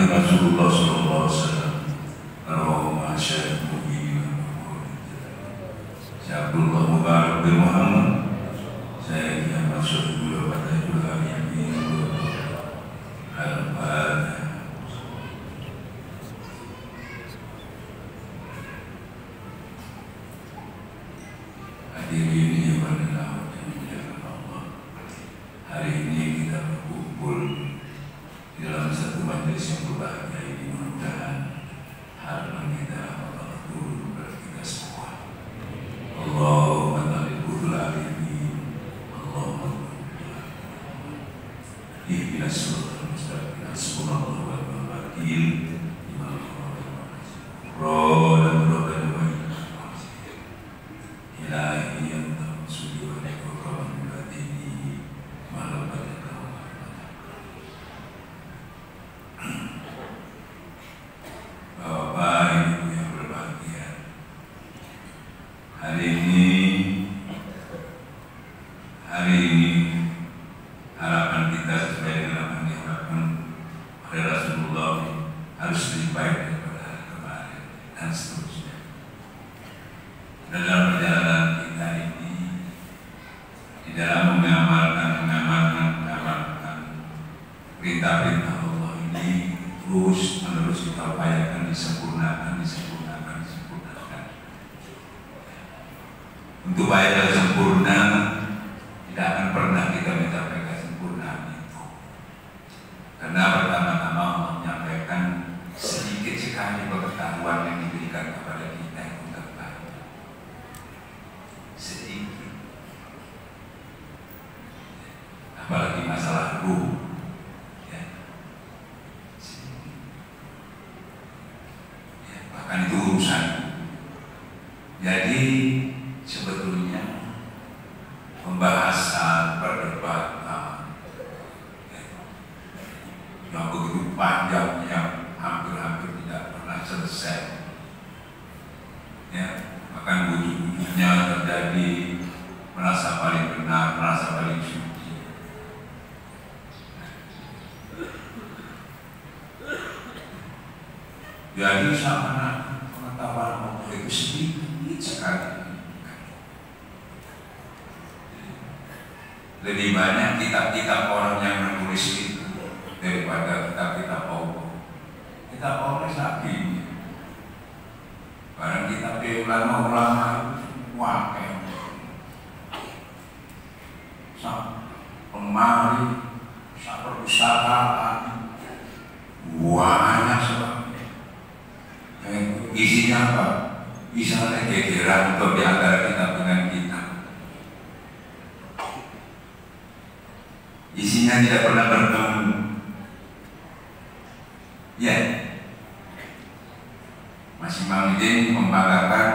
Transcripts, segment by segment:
Nabi Rasulullah sallallahu alaihi wasallam. Allahumma syahid mu'minin. Saya Abdullah Mubarak bin Muhammad. Saya yang masuk dulu pada Julham yang ini. Al-Fatihah. Hadirin yang berbahagia yang dimuliakan Allah. Hari ini kita berkumpul di dalam satu majelis yang berbahagia ini, mudah-mudahan harapan kita Allah turun kepada kita semua. Allahumma talibul alimin, Allahumma ihdinas siratal mustaqim, hasbunallahu wa ni'mal wakil, ilahi anta mansuri wa ni'mal batini malam pada Bapak Ibu yang berbahagia, hari ini harapan kita sesuai dengan apa yang diharapkan oleh Rasulullah harus lebih baik daripada hari kemarin dan seterusnya. Dalam perjalanan kita ini, di dalam mengamalkan perintah-perintah Allah ini terus menerus kita upayakan disempurnakan. Untuk upaya sempurna tidak akan pernah kita mencapai kesempurnaan itu. Karena pertama-tama Allah menyampaikan sedikit sekali pengetahuan yang diberikan kepada kita itu tentang sedikit. Apalagi masalah ruh. Bahkan itu urusan. Jadi sebetulnya pembahasan perdebatan yang begitu panjang yang hampir tidak pernah selesai, ya, bahkan ujung-ujungnya terjadi merasa paling benar, merasa paling suci. Jadi sama pengetahuan Allah itu sedikit sekali. Lebih banyak kitab-kitab orang yang menulis itu daripada kitab-kitab Allah. Kitab Allah sapi. Barang kitab ulama-ulama itu wakil. Pemari, perpustakaan, banyak sebab. Isinya apa? Isinya gegeran untuk di antara kita dengan kita. Isinya tidak pernah bertemu. Ya, Mas Imamudin membanggakan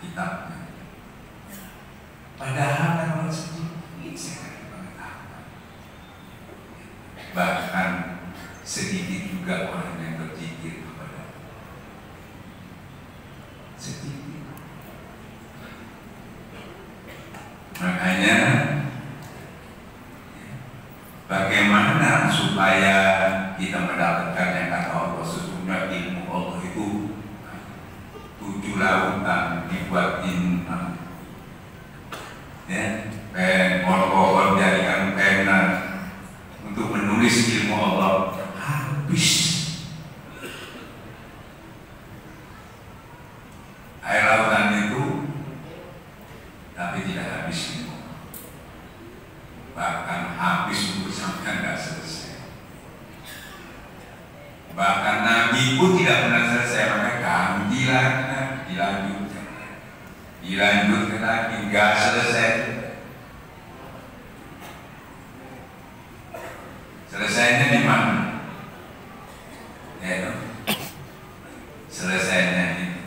kitabnya. Padahal kalau sedikit sekali pengetahuan. Bahkan sedikit juga orang yang berzikir kepada sedikit. Makanya bagaimana supaya kita mendapatkan yang kata Allah, sesungguhnya ilmu Allah itu 7 lautan dibuatin, ya, pohon jadikan pena untuk menulis ilmu Allah. Habis air lautan itu, tapi tidak habis ilmu. Bahkan habis untuk sampai tidak selesai. Bahkan Nabi pun tidak pernah selesai, maka ganti lagi, dilanjutkan lagi, nggak selesai. Selesainya di mana? Ya, selesainya itu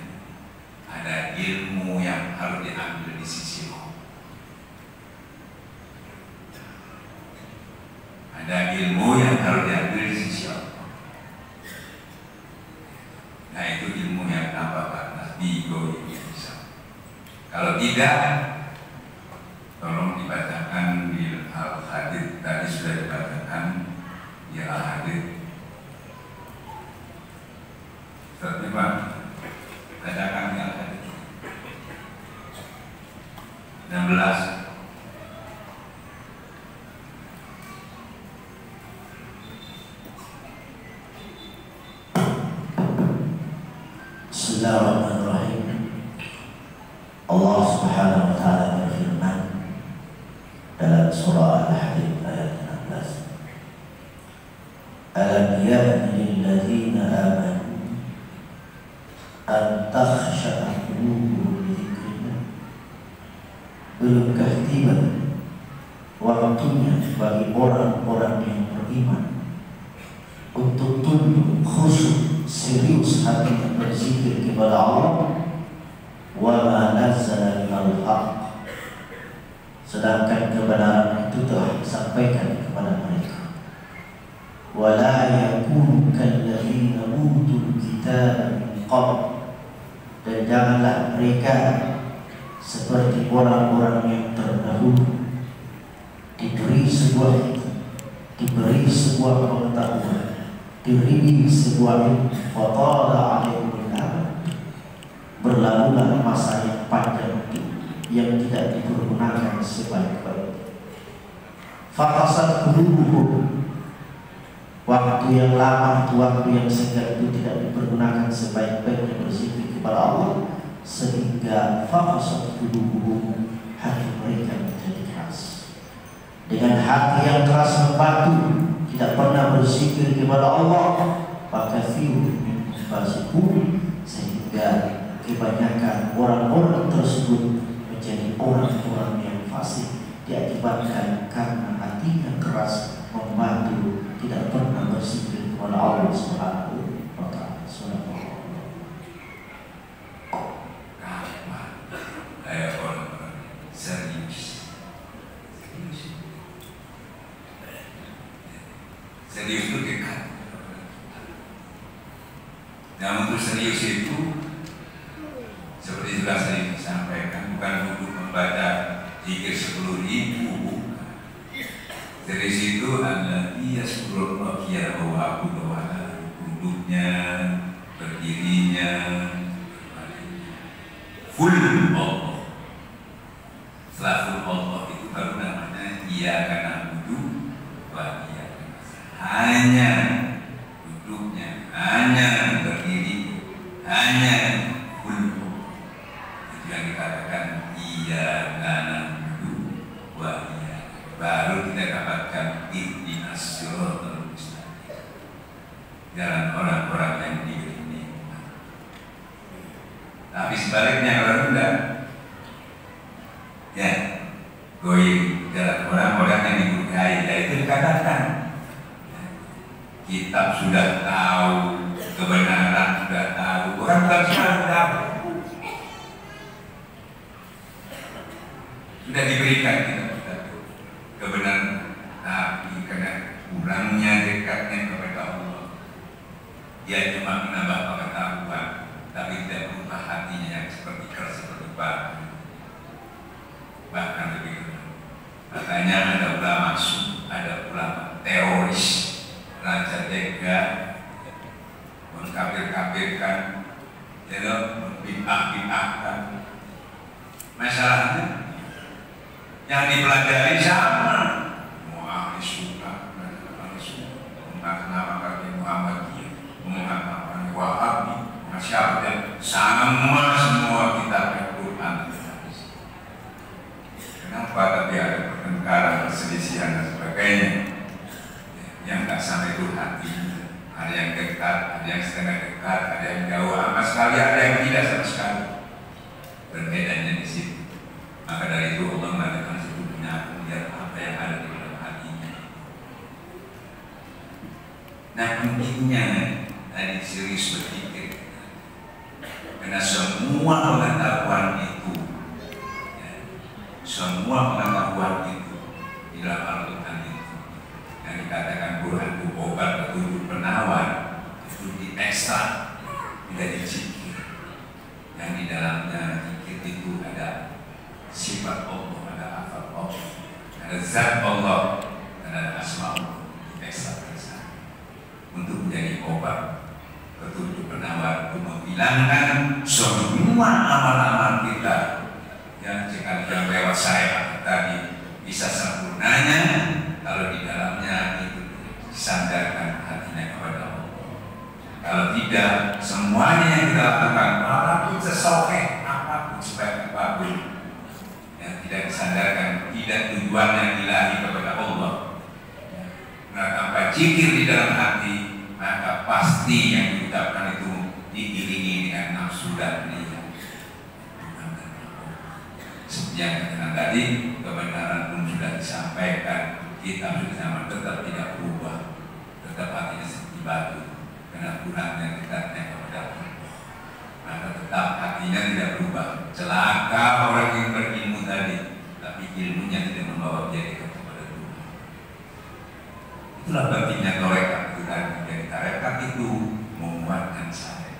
ada ilmu yang harus diambil di sisi Allah. Ada ilmu yang harus diambil di sisi Allah. Nah, itu ilmu yang apa Pak? Bigo ini bisa. Kalau tidak, tolong dibacakan di Al-Hadid, tadi sudah dibacakan di Al-Hadid. 16. Bismillahirrahmanirrahim. Allah Subhanahu wa taala berfirman dalam surah Al-Hadid ayat 16. Alam ya'ni lil ladzina amanu an takhsha'a qulubuhum li dzikrillah. Belumkah tiba waktunya bagi orang-orang yang beriman untuk tunduk, khusyuk, serius hatinya berzikir kepada Allah. Wa ma nazzala minal haqq, sedangkan kebenaran itu telah disampaikan kepada mereka. Wa la yakunu kalladzina utul kitaba min qabl, dan janganlah mereka seperti orang-orang yang terdahulu diberi sebuah hikmah, diberi sebuah pengetahuan, diberi sebuah ilmu. Wa tala alaihimul amad, berlalulah masa yang panjang itu yang tidak dipergunakan sebaik-baik. Fakasat qulubuhum, waktu yang lama itu, waktu yang singkat itu tidak dipergunakan sebaik-baiknya berzikir kepada Allah, sehingga fakasat qulubuhum, hati mereka menjadi keras. Dengan hati yang keras membatu, tidak pernah berzikir kepada Allah, maka fi'un fasikun, sehingga kebanyakan orang-orang tersebut menjadi orang-orang yang fasik diakibatkan karena hatinya keras membatu, tidak pernah berzikir kepada Allah Subhanahu wa taala. Kayak orang serius. Serius itu dekat. Nah, untuk serius itu seperti sudah saya sampaikan, bukan untuk membaca zikir 10.000 bukan. Dari situ adalah ia 10 kia bahwa aku doa duduknya, berdirinya, full Allah. Setelah full Allah itu baru namanya ia karena duduk, ia hanya duduknya, hanya berdiri, hanya full. Yang dikatakan iya karena duduk, iya, baru kita dapatkan ihdinas siratal mustaqim, jalan orang-orang yang diberi nikmat. Tapi sebaliknya kalau tidak, ya goyim, jalan orang-orang yang diberkahi. Ya itu dikatakan kitab sudah tahu, kebenaran sudah tahu, orang bukan selalu tahu. Sudah diberikan kita kebenaran, tapi karena kurangnya dekatnya kepada Allah, dia cuma menambah pengetahuan, tapi tidak berubah hatinya yang seperti keras seperti batu, bahkan lebih keras. Makanya ada ulama ada ulama teroris, raja tega, mengkafir-kafirkan, membid'ah-bid'ahkan. Masalahnya yang dipelajari sama, mau ahli sunnah, mengenai Muhammadiyah, mengenai Wahabi, Syafi'i, semua kitab Al-Quran. Kenapa tapi ada pertengkaran, perselisihan dan sebagainya yang tak sampai itu hatinya. Ada yang dekat, ada yang setengah dekat, ada yang jauh sama sekali, ada yang tidak sama sekali. Perbedaannya di situ. Maka dari itu Allah mengatakan sebetulnya aku melihat apa yang ada di dalam hatinya. Nah, pentingnya tadi serius berpikir, karena semua pengetahuan itu, semua pengetahuan itu di dalam Al-Quran itu yang dikatakan Quran itu obat petunjuk penawar, itu diekstrak menjadi zikir, yang di dalamnya zikir itu ada sifat Allah, ada afal Allah, ada zat Allah, ada asma Allah, diekstrak untuk menjadi obat petunjuk penawar, untuk menghilangkan semua amal-amal kita Ya, jika yang lewat saya tadi bisa sempurnanya kalau di dalamnya itu disandarkan hatinya kepada Allah. Kalau tidak, semuanya yang kita lakukan, walaupun sesoleh apapun, sebaik apapun, yang tidak disandarkan, tidak tujuannya ilahi kepada Allah, nah tanpa zikir di dalam hati, maka pasti yang diucapkan itu diiringi dengan nafsu dan niat. Seperti yang katakan tadi, kebenaran pun sudah disampaikan, kita sudah sama, tetap tidak berubah, tetap hatinya seperti batu, karena kurangnya dekatnya kepada Allah. Maka tetap hatinya tidak berubah. Celaka orang yang berilmu tadi, tapi ilmunya tidak membawa dia dekat kepada Tuhan. Itulah pentingnya tarekat itu tadi. Jadi tarekat itu menguatkan saya.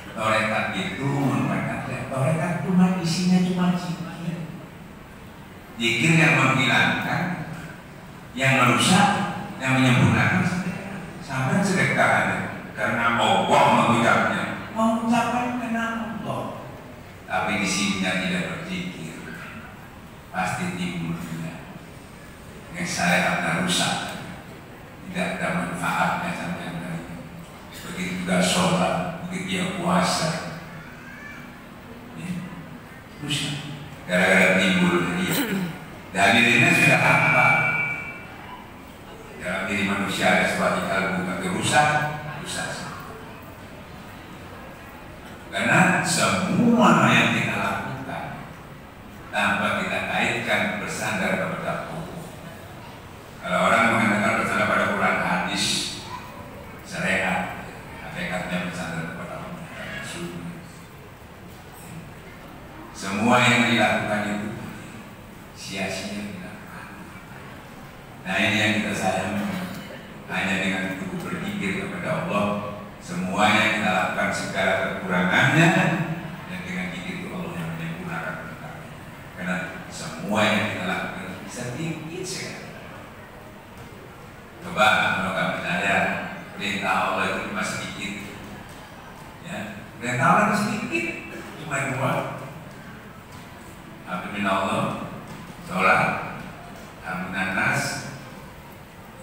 Tarekat itu menguatkan saya. Tarekat cuma isinya cuma zikir. Zikir yang menghilangkan, yang merusak, yang menyempurnakan sampai sedekah ada. Karena Allah mengucapkan karena Allah. Tapi di sininya tidak berzikir, pasti timbul juga. Yang saya akan rusak, tidak ada manfaatnya sampai yang tadi. Begitu juga sholat, begitu dia puasa, rusak. Gara-gara timbul dia. Dan dirinya sudah apa? Dalam diri manusia ada sesuatu kalbu tapi rusak. Karena semua yang kita lakukan tanpa kita kaitkan bersandar kepada Allah. Kalau orang mengatakan bersandar pada Quran hadis syariat, hakikatnya bersandar kepada Allah. Semua yang dilakukan itu sia-sia dilakukan. Nah ini yang kita sayang, hanya dengan itu berzikir kepada Allah. Semua yang kita lakukan segala kekurangannya, dan dengan zikir itu Allah yang menyempurnakan kita. Karena semua yang kita lakukan sedikit sekali. Coba kalau kami percaya perintah Allah itu cuma sedikit, ya perintah Allah itu sedikit, cuma dua. Amin Allah, sholat, amin nas,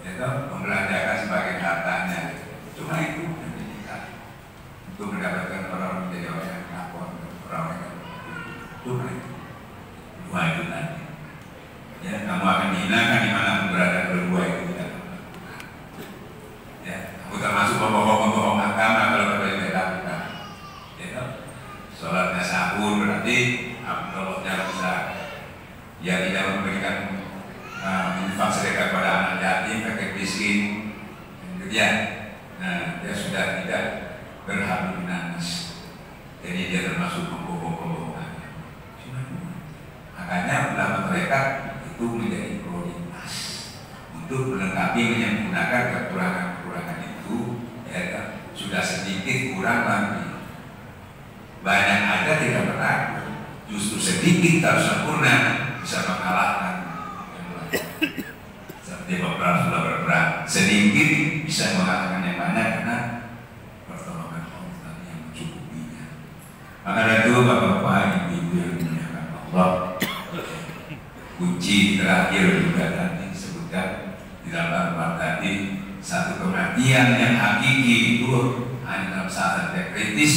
itu membelanjakan sebagai hartanya. Cuma itu. Untuk mendapatkan orang menjadi orang yang takwa, orang yang dua itu tadi. Ya, kamu akan dihinakan di mana berada berdua itu tidak. Ya, kamu termasuk pembohong agama kalau kalian tidak lakukan. Ya, sholatnya sahur berarti Allahnya bisa. Ya tidak memberikan infak sedekah kepada anak yatim, fakir miskin, ya. Nah, dia sudah tidak berhabis nanas, jadi dia termasuk pembohong agama. Makanya ulama mereka itu menjadi prioritas untuk melengkapi menyempurnakan kekurangan itu. Ya, sudah sedikit kurang lagi, banyak ada tidak berlaku. Justru sedikit harus sempurna bisa mengalahkan yang lain. Seperti beberapa sudah berperang, sedikit bisa mengalahkan yang banyak karena maka dari itu Bapak-Bapak, Ibu-Ibu yang dimuliakan Allah, kunci terakhir juga tadi disebutkan di dalam Al-Quran tadi, satu kematian yang hakiki itu hanya dalam saat yang kritis,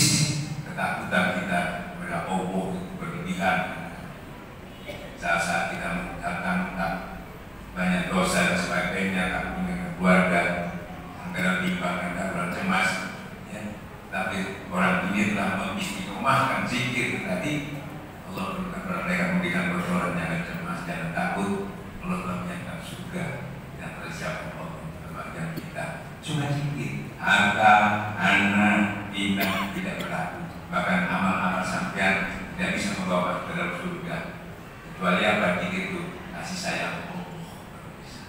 ketakutan kita kepada Allah itu berlebihan. Saat kita mengucapkan banyak dosa dan sebagainya, takut dengan keluarga, anggaran bimbang dan cemas. Tapi orang ini telah mengistiqomahkan zikir tadi. Allah berikan kepada mereka, memberikan pertolongan jangan cemas, jangan takut. Allah telah menyiapkan surga yang tersiap Allah kebahagiaan kita. Cuma zikir, harta, anak, bina tidak berlaku. Bahkan amal-amal sampean tidak bisa membawa ke dalam surga. Kecuali apa zikir itu? Kasih sayang Allah baru bisa.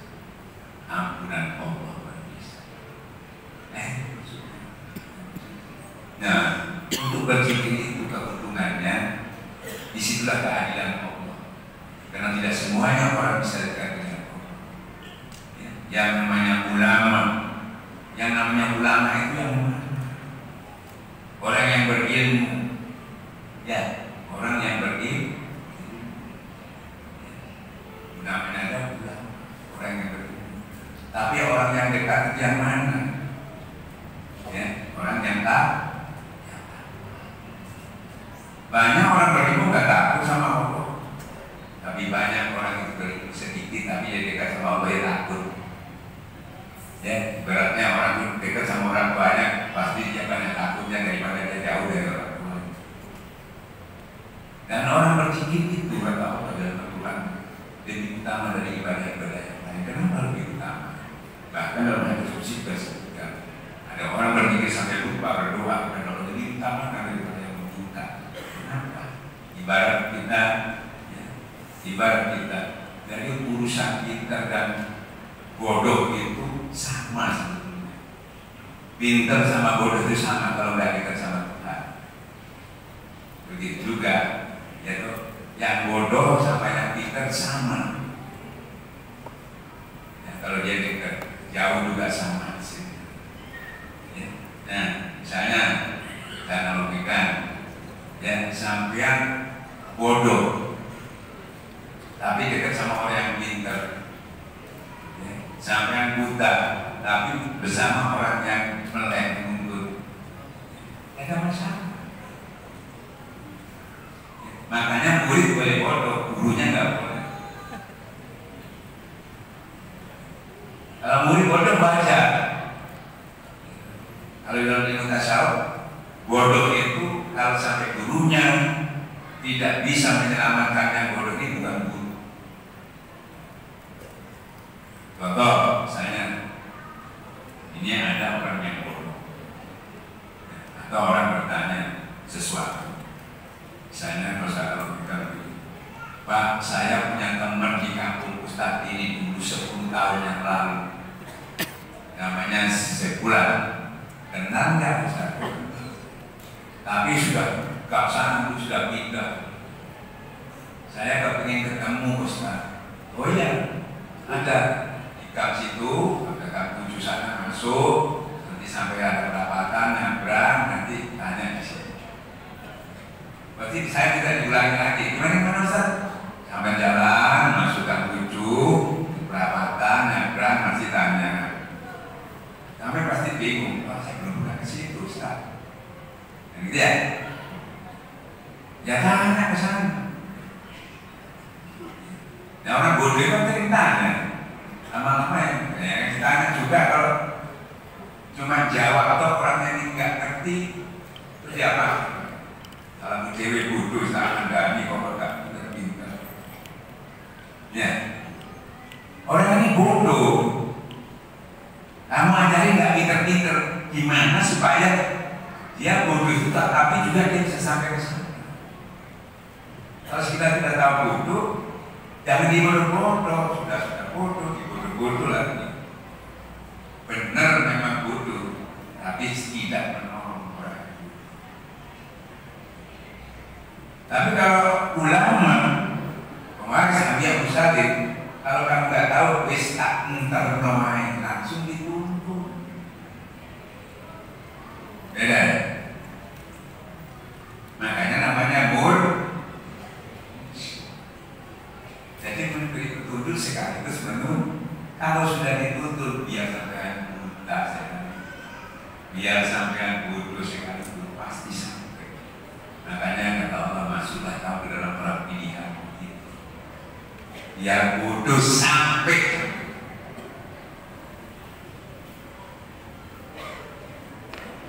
Ampunan Allah baru bisa. Nah, untuk berzikir itu keuntungannya, disitulah keadilan Allah. Karena tidak semuanya orang bisa dekat dengan Allah. Ya, yang namanya ulama itu yang mana? Orang yang berilmu, Ya, orang yang berilmu. Namanya ada orang yang berilmu. Tapi orang yang dekat itu yang mana? Ya, orang yang tak. Banyak orang berilmu nggak takut sama Allah. Tapi banyak orang itu berilmu sedikit, tapi dia dekat sama Allah ya takut. Ya, beratnya orang itu dekat sama orang banyak, pasti dia banyak takutnya daripada dia jauh dari orang tua. Dan orang berzikir itu kata Allah dalam Al-Quran lebih utama dari ibadah-ibadah yang lain. Kenapa lebih utama? Bahkan dalam hadis qudsi disebutkan ada orang berzikir sampai lupa berdoa kepada Allah lebih utama daripada yang meminta. Kenapa? Ibarat kita dari urusan kita dan bodoh itu sama sebetulnya. Pintar sama bodoh itu sama kalau nggak dekat sama Tuhan. Begitu juga, yaitu yang bodoh sama yang pintar sama. Ya, kalau dia dekat, jauh juga sama. Ya. Nah, misalnya kita analogikan, ya sampean bodoh, tapi dekat sama orang yang pintar. Sampai buta, tapi bersama orang yang melek mundur, ada masalah. Makanya murid boleh bodoh, gurunya nggak boleh. Kalau murid bodoh baca. Kalau dalam ilmu tasawuf, bodoh itu kalau sampai gurunya tidak bisa menyelamatkan yang bodoh ini bukan guru. Contoh, misalnya ini ada orang yang bodoh, atau orang bertanya sesuatu. Misalnya kalau kita begini, Pak, saya punya teman di kampung Ustadz ini dulu 10 tahun yang lalu, namanya Sebulan, kenal nggak Ustadz? Tapi sudah gak sanggup, sudah pindah. Saya kepingin ketemu Ustadz. Oh iya, ada. Gang situ, ada gang 7 sana masuk, nanti sampai ada pendapatan, nyabrang, nanti tanya di sini. Berarti saya tidak diulangi lagi. Gimana Ustaz? Sampai jalan, masuk gang 7, pendapatan, nyabrang, masih tanya. Sampai pasti bingung, oh saya belum pernah ke situ Ustaz. Yang gitu ya? Ya tanya ke sana. Nah orang bodoh kan sering tanya. Lama-lama yang ditanya juga kalau cuma jawab atau orang yang nggak ngerti terus apa? Kalau cewek bodoh, saya andani kok nggak pintar. Ya, orang ini bodoh. Kamu ajarin nggak pinter-pinter, gimana supaya dia bodoh itu tapi juga dia bisa sampai ke sana. Kalau kita tidak tahu bodoh, jangan dibodoh-bodoh, sudah bodoh. Bodoh lagi, benar memang bodoh, tapi tidak menolong orang. Tapi kalau ulama, kemarin Abu Sadir, kalau kamu nggak tahu, wis tak entar noai langsung dituntut. Beda. Makanya namanya bodoh. Jadi memberi petunjuk sekaligus menurut. Kalau sudah dituntut, biar sampean buta sekali, biar sampean bodoh sekali, pasti sampai. Makanya kata Allah, masuklah kamu ke dalam perang pilihan itu. Biar bodoh sampai.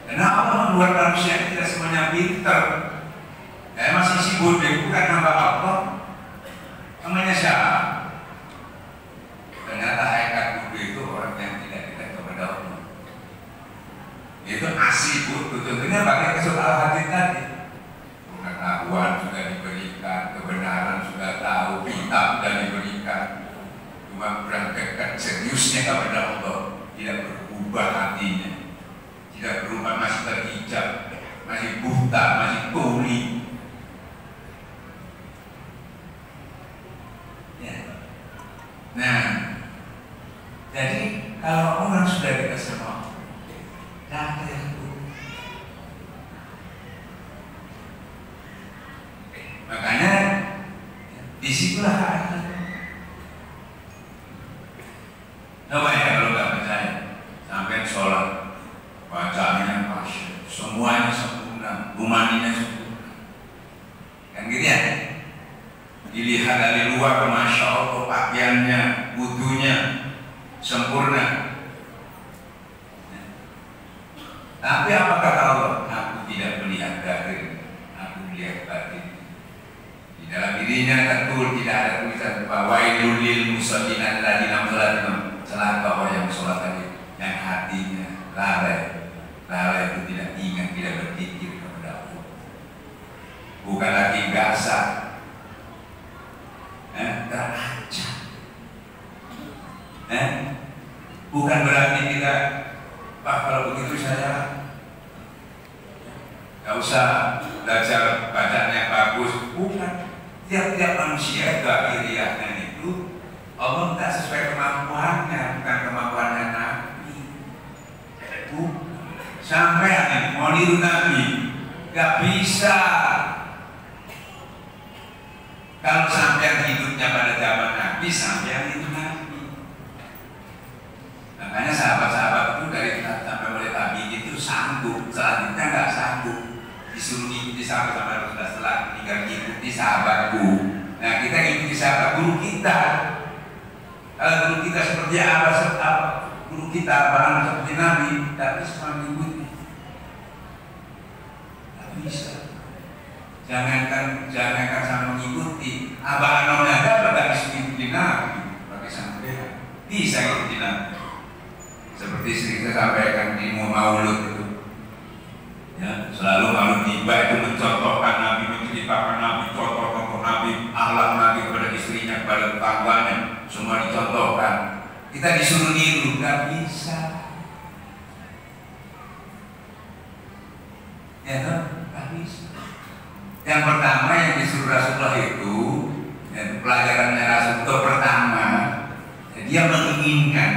Karena Allah membuat manusia tidak semuanya pintar. Masih si bodoh bukan hamba Allah. Namanya siapa? Ternyata hakikat bodoh itu orang yang tidak dekat kepada Allah. Itu asli bodoh. Tentunya pakai kesoal hati tadi. Pengetahuan sudah diberikan, kebenaran sudah tahu, kitab sudah diberikan. Cuma kurang dekat seriusnya kepada Allah, tidak berubah hatinya, tidak berubah, masih terhijab, masih buta, masih tuli. Ya. Nah. Jadi kalau orang sudah dekat sama Allah, tidak ada yang buruk. Makanya disitulah ada. Coba ya kalau nggak percaya, sampai sholat bacaannya pas, semuanya sempurna, rumaninya sempurna, kan gitu ya. Dilihat dari luar, masya Allah, pakaiannya, wudunya sempurna. Tapi apa kata Allah? Aku tidak melihat zahir, aku melihat batin. Di dalam dirinya tentu tidak ada tulisan bahwa wailul lil musallin alladzina hum celaka orang yang sholat tadi, yang hatinya lalai itu tidak ingat, tidak berpikir kepada Allah. Bukan lagi gasah, teracah. Bukan berarti kita, Pak, kalau begitu saya nggak usah belajar bacaan yang bagus. Bukan. Tiap-tiap manusia lahiriahnya itu Allah minta sesuai kemampuannya, bukan kemampuannya Nabi. Sampai yang mau niru Nabi nggak bisa. Kalau sampai hidupnya pada zaman Nabi, sampai itu Nabi. Makanya sahabat-sahabat itu dari sampai mulai tabi itu sanggup, selanjutnya nggak sanggup, disuruh ikuti sahabat sama Rasulullah, setelah tinggal ikuti sahabatku. Nah, kita ikuti sahabat guru kita. Kalau guru kita seperti apa, guru kita apaan seperti Nabi, tapi semua mengikuti. Tak bisa. Jangankan sama mengikuti, abang nona ada pada mengikuti Nabi, pakai sampean bisa ikuti Nabi. Seperti sering saya sampaikan di Maulud itu, ya, selalu Maulud tiba itu mencontohkan Nabi, menceritakan Nabi, contoh-contoh Nabi, akhlak Nabi kepada istrinya, kepada tetangganya, semua dicontohkan. Kita disuruh niru, nggak bisa. Ya kan? Nggak bisa. Yang pertama yang disuruh Rasulullah itu, ya, pelajarannya Rasulullah pertama, ya, dia menginginkan.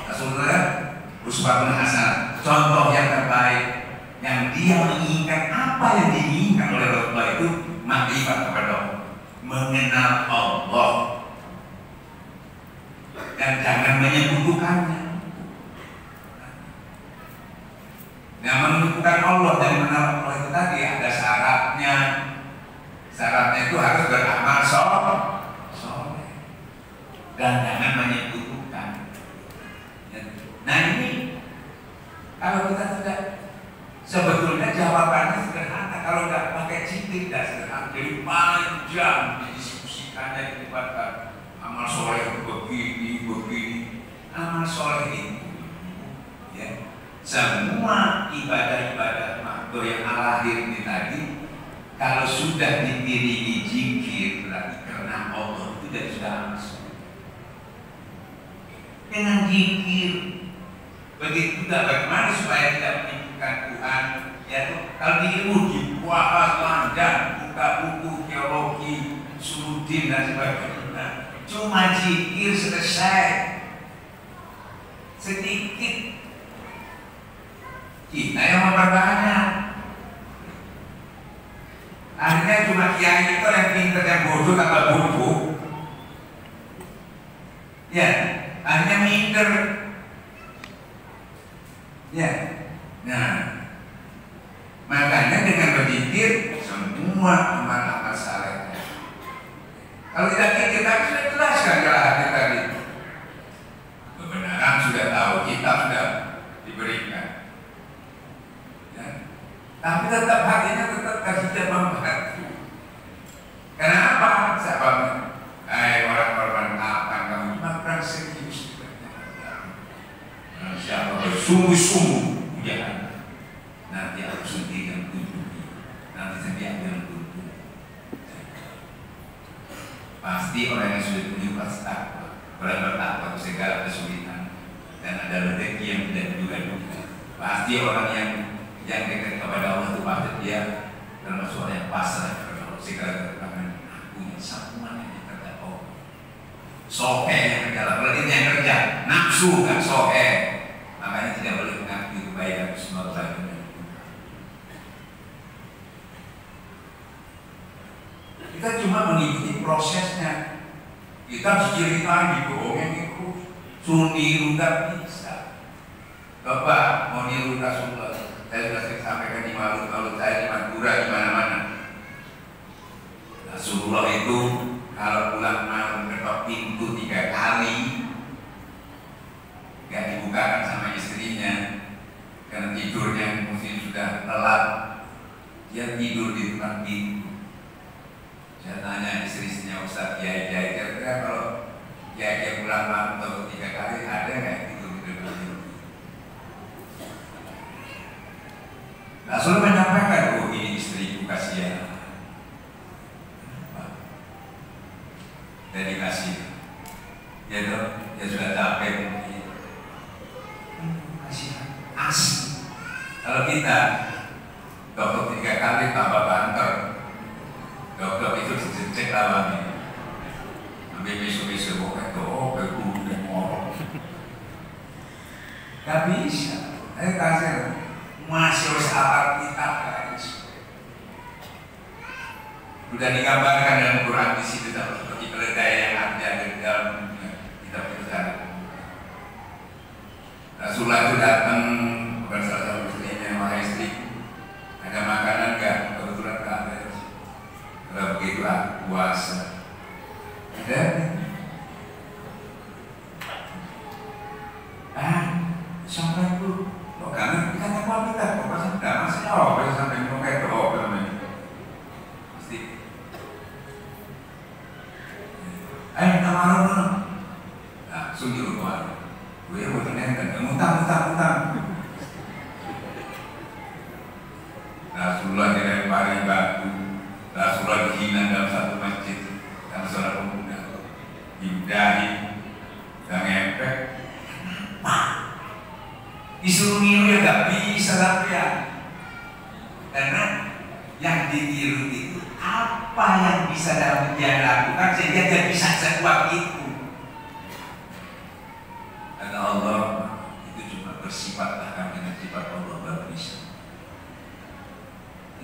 Rasulullah uswatun hasanah, contoh yang terbaik, yang dia menginginkan. Apa yang diinginkan oleh Rasulullah itu makrifat kepada Allah, mengenal Allah, dan jangan menyekutukannya. Yang menyekutukan Allah dan mengenal Allah itu tadi ada syaratnya. Syaratnya itu harus beramal soleh dan jangan menyekutukan. Nah ini kalau kita tidak, sebetulnya jawabannya sederhana. Kalau nggak pakai cilik tidak sederhana. Jadi panjang didiskusikannya di debat amal soleh begini. Amal soleh itu, ya, semua ibadah-ibadah makhluk yang lahir ini tadi, kalau sudah diiringi zikir berarti karena Allah itu sudah langsung dengan zikir. Begitu juga bagaimana supaya tidak menyebutkan Tuhan, ya, kalau di ilmu dibahas panjang, buka buku teologi, sudin dan sebagainya. Cuma zikir selesai, sedikit. Kita yang memperbanyak. Akhirnya cuma kiai itu yang pintar, yang bodoh tambah bodoh. Ya, akhirnya minder. Ya, nah, makanya dengan berzikir semua amal-amal saleh. Kalau tidak zikir, tapi sudah jelaskan kalau hati tadi. Kebenaran sudah tahu, kitab sudah diberikan. Ya. Tapi tetap hatinya tetap kasih jawab membantu. Kenapa? Sebabnya, orang-orang akan kamu makan serius. Siapa bersungguh-sungguh, jangan. Nanti aku sendiri yang tunjuki. Nanti saya yang tunjuk. Pasti orang yang sudah tunjuk pasti takwa. Orang bertakwa itu segala kesulitan dan ada rezeki yang tidak juga. Pasti orang yang dekat kepada Allah itu pasti dia termasuk orang yang pasrah kepada Allah. Segala kekuatan aku yang semuanya yang kerja Allah. Sohe yang kerja, berarti yang kerja nafsu kan sohe. Makanya tidak boleh mengakui kebaikan semua kebaikan. Kita cuma mengikuti prosesnya. Kita diceritain, dibohongin itu, suruh niru nggak bisa. Bapak mau niru Rasulullah, saya sudah sering sampaikan di malut-malut saya di Madura, di mana-mana. Rasulullah itu kalau pulang malam ketok pintu 3 kali, nggak dibukakan sama istrinya, karena tidurnya mungkin sudah telat. Dia tidur di depan pintu. Saya tanya istri-istrinya, Ustaz, Kiai kira-kira kalau Kiai pulang malam atau 3 kali ada nggak tidur di depan pintu? Rasul menyampaikan, oh ini istriku kasihan. Dari kasih, ya dok, dia sudah capek. Kasihan, asli. Kalau kita dokter 3 kali tambah banter, dokter itu cek lawannya. Sampai besok-besok pokoknya berguru dan ngorok. Gak bisa. Ayo kasih, masih harus akal kita guys. Sudah digambarkan dalam Quran di situ seperti keledai yang ada di dalam kitab kita. Rasulullah itu datang bukan salah satu istrinya, wahai istri, ada makanan nggak? Kebetulan nggak ada. Kalau begitu puasa. Ada? Sampai itu, kok karena kita nggak mau kita, kok pasang nggak masih bisa sampai mau kayak doa namanya. Pasti. Ayo kita marah dulu. Nah, sunyi lu marah. Gue mau tenangkan, utang. Rasulullah dilempari batu, Rasulullah dihina dalam satu masjid, dalam salah pemuda, diudahi, dan ngepek. Disuruh niru ya gak bisa tapi ya, karena yang ditiru itu apa yang bisa dia lakukan sehingga dia bisa sekuat itu. Karena Allah itu cuma bersifat akan dengan sifat Allah baru bisa.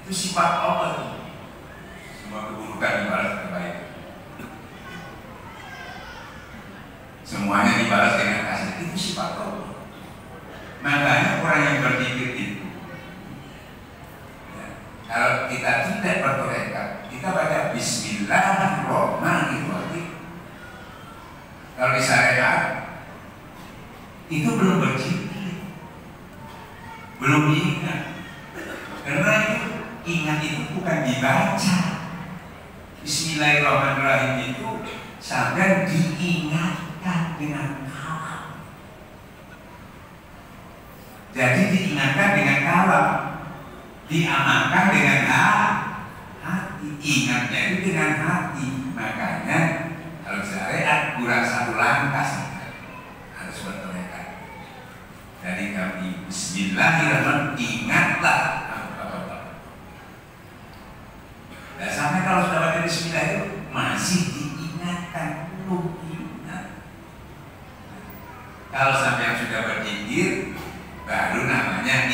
Itu sifat Allah. Semua keburukan dibalas kebaikan. Semuanya dibalas dengan kasih. Itu sifat Allah. Makanya orang yang berpikir itu, ya, kalau kita tidak bertorekat, kita baca Bismillahirrahmanirrahim. Kalau di syariat itu belum berzikir, belum ingat, karena ingat itu bukan dibaca. Bismillahirrahmanirrahim itu sampai diingatkan dengan kalam. Jadi diingatkan dengan kalam, diamalkan dengan hati, ingatnya itu dengan hati. Makanya kalau syariat kurang 1 langkah saja harus bertorekat. Jadi kami Bismillahirrahmanirrahim, ingatlah apa-apa. Dan sampai kalau sudah baca Bismillah itu masih diingatkan, belum ingat. Kalau sampai yang sudah berzikir baru namanya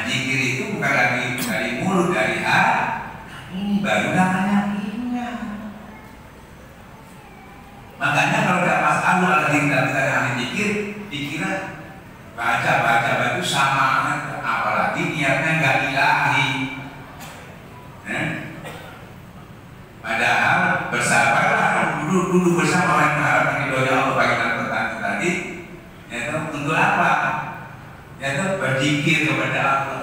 zikir itu bukan lagi dari mulut, dari hati. Ini baru namanya ingat. Makanya kalau ada masalah lagi kita ahli zikir, dikira baca itu sama, apalagi niatnya nggak ilahi. Padahal bersabarlah, duduk bersama orang yang mengharapkan ridhonya Allah bagi petani tadi, yaitu untuk apa? Yaitu berzikir kepada Allah.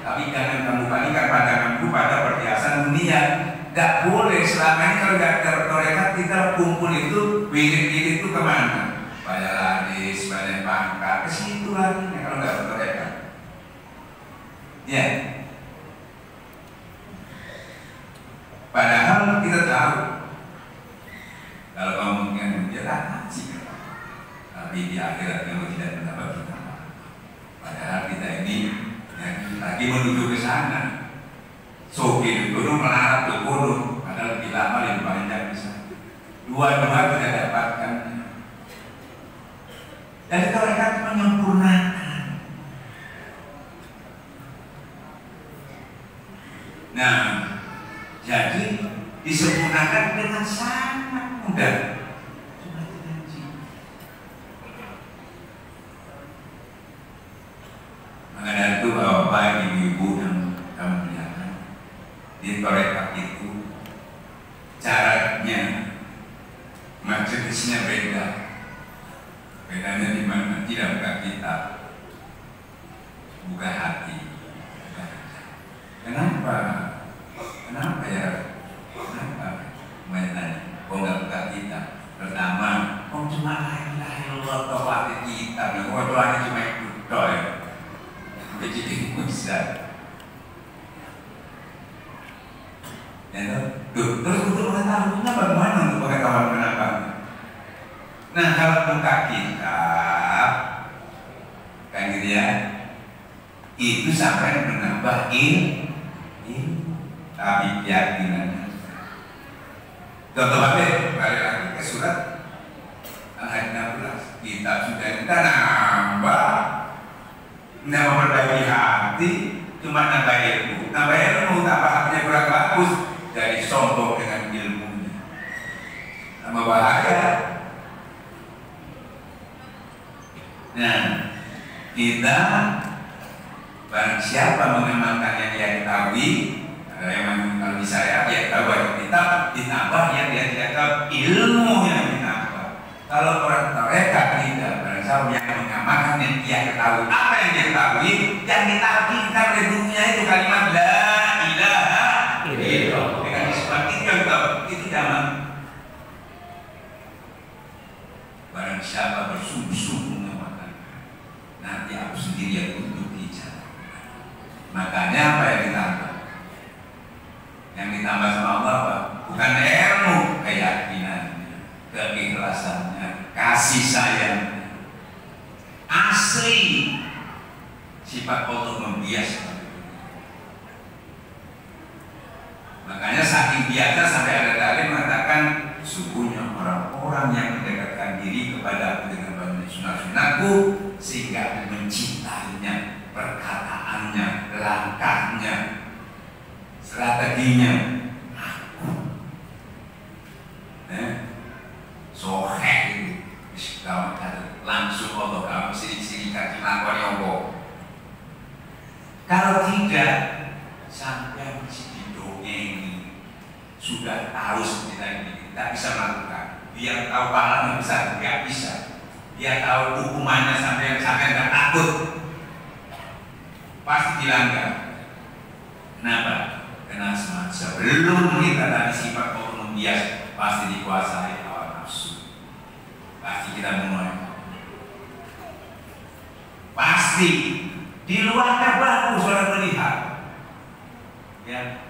Tapi jangan kamu balikan pandanganku pada perhiasan dunia. Tidak boleh. Selama ini kalau tidak tertorekat, kita kumpul itu, wirid-wirid itu kemana? Banyak hadis, banyak pangkat, ke situ lagi kalau nggak tertorekat. Ya. Padahal kita tahu kalau kamu mungkin dia haji, tapi di akhirat kamu tidak mendapat kita. Padahal kita ini lagi menuju ke sana. Sopir gunung melarat ke gunung, padahal lebih lama lebih panjang bisa. Dua-dua tidak dapatkan. Jadi tarekat menyempurnakan. Nah, jadi disempurnakan dengan sangat mudah. Cuma ngaji. Maka dari itu bapak ibu-ibu yang kami muliakan, di Torekat itu caranya majelisnya beda. Bedanya di mana? Tidak buka kitab, buka hati. Kenapa? Kenapa ya? Kenapa? Mainan, nggak buka kitab. Pertama, cuma la ilaha illallah tawati kitab. Doanya cuma itu doy. Jadi bisa. Terus untuk mengetahuinya bagaimana untuk pengetahuan kenapa? Nah, kalau buka kitab, kan gitu ya, itu sampai menambah tapi keyakinan. Contoh balik lagi ke surat Al-Hajj 16, kitab sudah nambah, nggak memperbaiki hati, cuma nambah ilmu, tambah hatinya kurang bagus, jadi sombong dengan ilmunya, tambah bahaya. Nah, kita barang siapa mengamalkan yang dia ketahui, yang kalau bisa ya dia tahu banyak kitab, ditambah yang dia tidak tahu ilmu yang ditambah. Kalau orang tarekat tidak, barang siapa yang mengamalkan yang dia ketahui, apa yang dia ketahui, yang kita oleh dunia itu kalimat la ilaha illallah. Dengan disebut itu yang tahu, itu zaman. Barang siapa bersungguh-sungguh mengamalkan, nanti aku sendiri yang duduk di jalan. Makanya apa yang ditambah? Yang ditambah sama Allah apa? Bukan ilmu, keyakinannya, keikhlasannya, kasih sayangnya. Asli sifat Allah membias. Makanya saking biasa sampai ada dalil mengatakan sungguhnya orang-orang yang mendekatkan diri kepada aku dengan banyak sunat-sunatku sehingga aku mencintainya, perkataannya, langkahnya, strateginya, aku soheh itu langsung Allah kamu sirik-sirik kaki langkah nyobok. Kalau tidak sampai masih didongeng, sudah tahu seperti tadi tidak bisa melakukan. Dia tahu pahalanya besar, nggak bisa. Dia tahu hukumannya sampai nggak takut, pasti dilanggar. Kenapa? Karena sebelum kita tadi sifat Allah membias, pasti dikuasai hawa nafsu. Pasti kita menolak. Pasti di luarnya bagus orang melihat. Ya.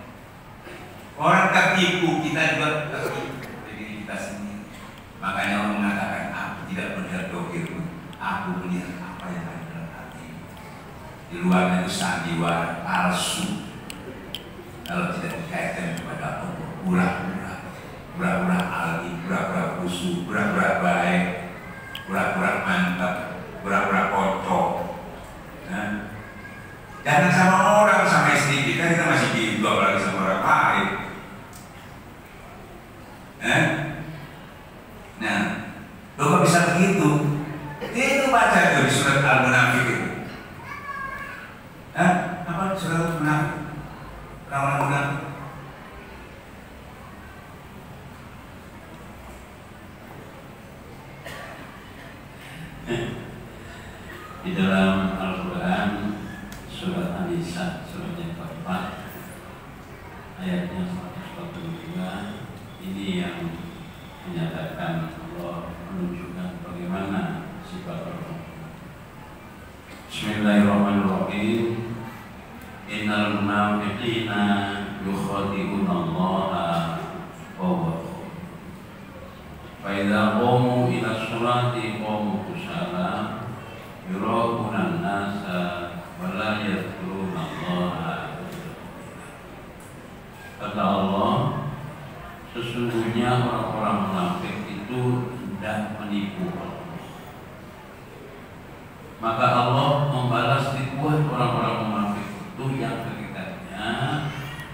Orang tertipu, kita juga tertipu diri kita sendiri. Makanya Allah mengatakan, aku tidak melihat dohirmu, aku melihat apa yang ada dalam hati. Di luarnya itu sandiwara palsu. Kalau tidak dikaitkan kepada Allah, pura-pura alim, pura-pura khusyuk, pura-pura baik, pura-pura mantap, pura-pura kocok. Nah, jangan sama orang, sama istri kita masih gitu, apalagi sama orang lain. Nah, lo kok bisa begitu? Itu baca tuh di surat Al-Munafik itu. Apa surat Al-Munafik? Orang munafik. Di dalam Al-Quran surat An-Nisa surat yang keempat ayatnya 142 ini yang menyatakan Allah menunjukkan bagaimana sifat Allah. Bismillahirrahmanirrahim. Innal munafiqina yukhadi'una Allaha wa huwa fa idza qamu ila sholati qamu kusala yura'una an-nasa wa la yadhkuruna Allaha. Kata Allah, sesungguhnya orang-orang munafik itu hendak menipu Allah. Maka Allah membalas tipuan orang-orang munafik itu yang hakikatnya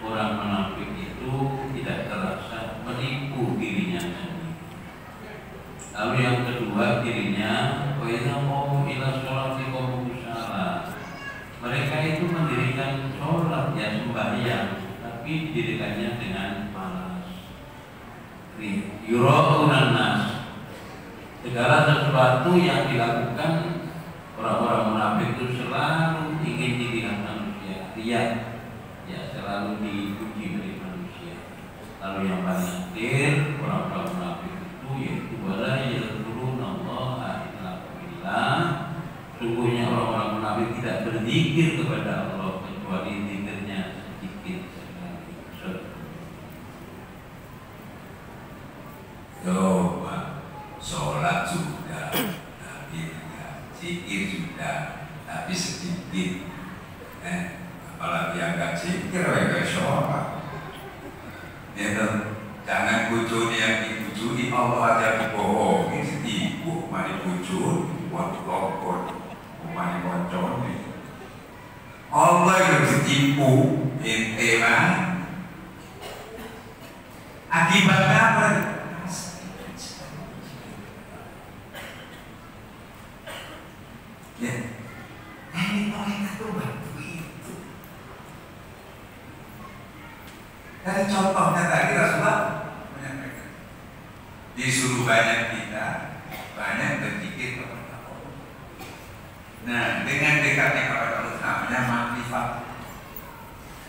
orang munafik itu tidak terasa didirikan sholat ya sembahyang, tapi didirikannya dengan malas. Yura'unan nas, segala sesuatu yang dilakukan orang-orang munafik itu selalu ingin dilihat manusia, lihat ya, selalu dipuji oleh manusia. Lalu yang paling akhir orang-orang munafik itu yaitu wala yadhkurunallaha illa qalila. Sungguhnya orang-orang munafik tidak berzikir kepada Allah kecuali zikirnya sedikit sekali. Coba sholat sudah, tapi tidak zikir sudah, tapi sedikit. Apalagi yang nggak zikir, nggak sholat. Itu jangan bujuni yang dibujuni Allah aja dibohongi, setipu, mari bujuni, buat lokor, mari bocor. Allah yang ditipu, ente mah. Akibatnya apa? Ya, ini mereka tuh begitu. Dari contohnya tadi Rasulullah menyampaikan, disuruh banyak kita, banyak berzikir kepada Allah. Nah, dengan dekatnya kepada Allah namanya makrifat.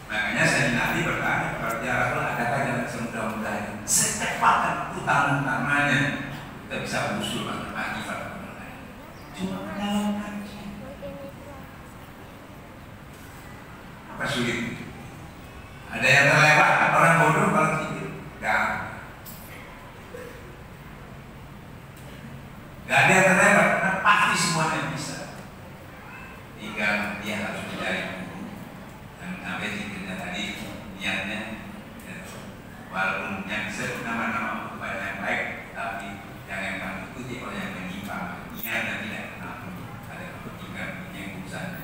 Makanya Sayyidina Ali bertanya kepada Rasulullah, adakah jalan semudah-mudahnya, secepatnya utama-utamanya kita bisa usul makrifat. Cuma menjalankan. Apa sulit? Ada yang terlewat, orang bodoh kalau zikir? Gak ada yang terlewat, karena pasti semuanya bisa. Tinggal dia harus mencari guru. Dan sampai zikirnya tadi niatnya, walaupun yang disebut nama-nama kepada yang baik, tapi jangan kamu ikuti oleh yang menyimpang. Niatnya tidak kenal, ada kepentingan yang urusan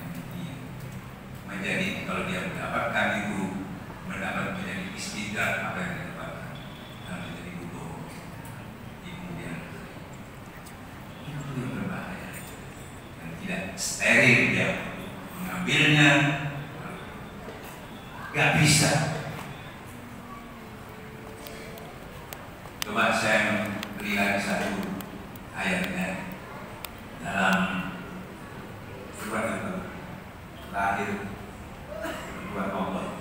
menjadi kalau dia mendapatkan itu menjadi istidrak apa yang dia dapatkan dan menjadi bodoh di kemudian itu yang berbahaya dan tidak steril dia mengambilnya, gak bisa. Coba saya beri lagi satu ayatnya dalam surat itu lahir buat Allah.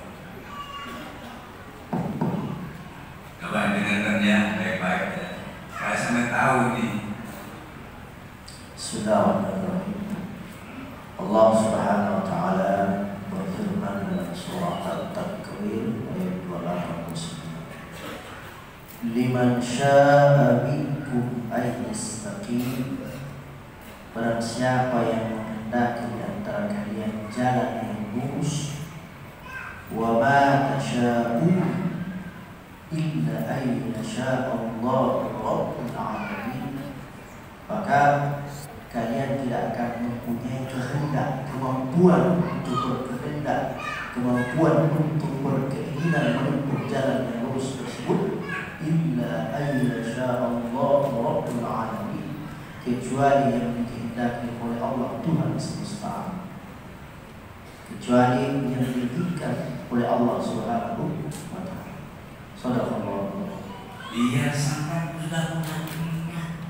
Coba dengarkannya baik-baik ya. Saya sampai tahu nih. Bismillahirrahmanirrahim. Allah Subhanahu wa taala berfirman dalam surah At-Takwir ayat 289. Liman syaa'a minkum ay yastaqim. Barang siapa yang menghendaki di antara kalian jalan yang lurus, wa ma tasya'un illa ay yasha' Allah Rabbul Alamin. Maka kalian tidak akan mempunyai kehendak, kemampuan untuk berkehendak, kemampuan untuk berkeinginan menempuh jalan yang lurus tersebut, illa ay yasha' Allah Rabbul Alamin, kecuali yang dikehendaki oleh Allah Tuhan semesta alam, kecuali yang diinginkan oleh Allah Subhanahu wa taala. Shadaqallah. Dia sampai sudah menantinya,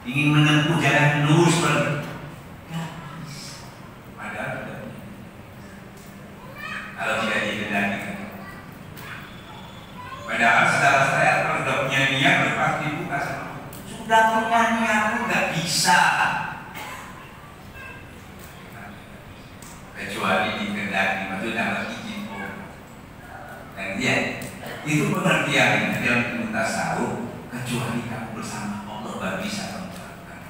ingin menempuh jalan lurus padahal tidak. Kalau tidak dikehendaki, padahal saudara saya kalau sudah punya niat pasti buka sama. Sudah punya niat pun nggak bisa, kecuali dikehendaki, maksudnya harus izin. Dan dia itu pengertiannya dalam ilmu tasawuf, kecuali kamu bersama Allah baru bisa kamu lakukan,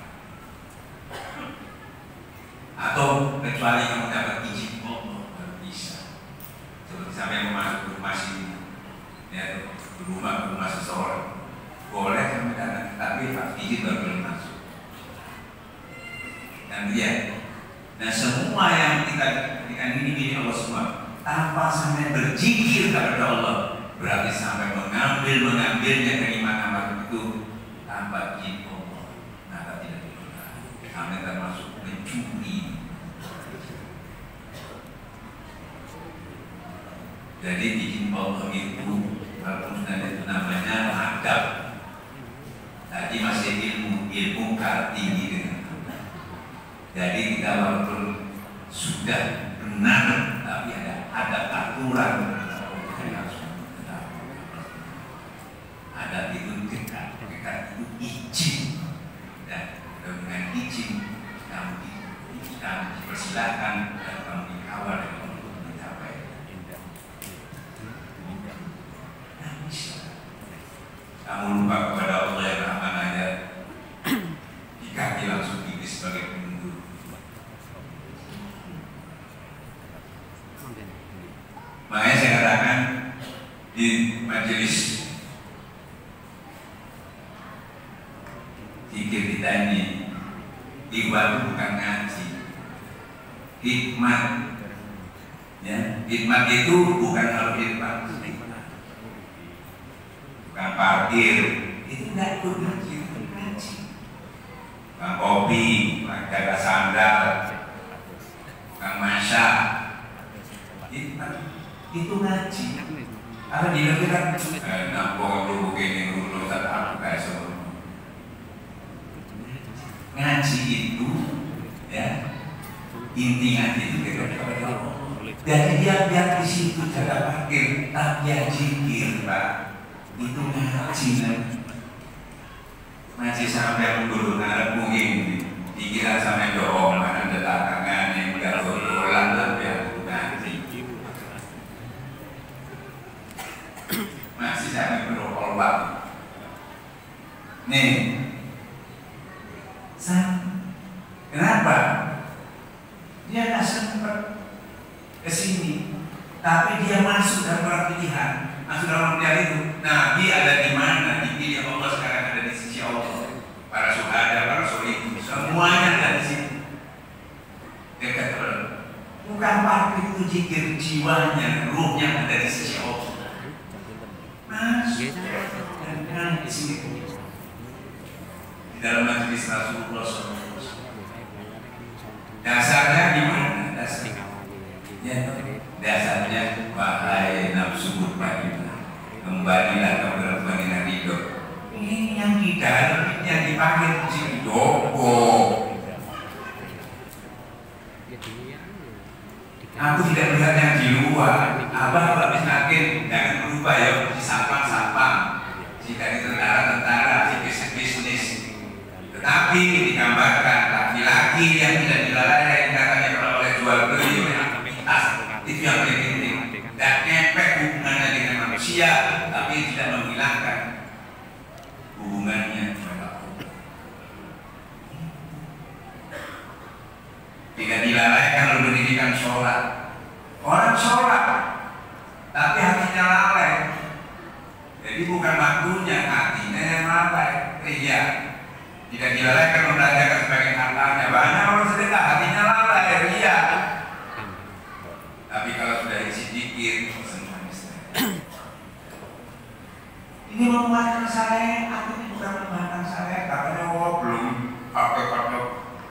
atau kecuali kamu dapat izin Allah baru bisa. Seperti sampai masuk rumah sini, ya, rumah seseorang boleh sampai datang, tapi harus izin baru boleh masuk. Dan dia, dan semua yang kita berikan ini milik Allah semua, tanpa sampai berzikir kepada Allah, berarti sampai mengambilnya kenikmatan itu tanpa izin Allah, maka tidak diperbolehkan, sampai termasuk mencuri. Jadi izin Allah itu walaupun itu namanya adab. Tadi masih ilmu tinggi dengan. Jadi kita walaupun sudah benar, tapi ada aturan. Ada itu dekat itu izin, dan dengan izin kamu dipersilakan dan kamu dikawal untuk mencapai. Kamu lupa kepada Allah yang Rahman aja, diganti langsung tipis sebagai penunjuk. Makanya saya katakan di majelis zikir kita ini, ibadah bukan ngaji, hikmat. Ya, hikmat itu bukan kalau hikmat, bukan parkir, itu nggak ikut ngaji, itu ngaji. Bukan kopi, bukan jaga sandal, bukan masak, hikmat itu ngaji. Karena dia kira, nampung dulu begini dulu, tak aku kayak semua. Ngaji itu, ya, inti ngaji itu kepada Allah. Jadi dia biar di situ jaga parkir, tapi ya zikir, Pak. Itu ngaji, ngaji sampai dulu ngarep mungkin pikiran sampai doang, mana ada tangan yang udah dolan lah biar ngaji. Masih sampai berokol waktu. Nih. Kenapa? Dia nggak sempat kesini, tapi dia masuk dalam pilihan, masuk dalam pilihan itu. Nabi ada di mana? Dipilih Allah, sekarang ada di sisi Allah. Para syuhada, para sholihin, semuanya ada di sini. Dekat terus. Bukan parkir itu zikir, jiwanya, ruhnya ada di sisi Allah. Masuk dan di sini. Di dalam majelis Rasulullah SAW. Dasarnya gimana? Dasarnya wahai nafsu mutmainnah, kembalilah kamu dalam panggilan ridho. Ini yang di dalam, yang dipanggil di sini dogo. Aku tidak melihat yang di luar. Abang habis yakin jangan berubah ya, disapa-sapa. Jika di tentara, di bisnis. Tetapi digambarkan laki-laki yang tidak dilalai katanya kalau oleh jual beli oleh aktivitas itu yang paling penting. Dan ngepek hubungannya dengan manusia, tapi tidak menghilangkan hubungannya dengan Allah. Tidak dilalaikan oleh pendidikan sholat. Orang sholat, tapi hatinya lalai. Jadi bukan waktunya, hatinya yang lalai. Iya. Tidak dilalaikan membelanjakan sebagian hartanya. Banyak orang sedekah hatinya lalai, ria. Tapi kalau sudah isi zikir, semuanya ini menguatkan saya, aku ini bukan menguatkan saya. Katanya belum hakikatnya,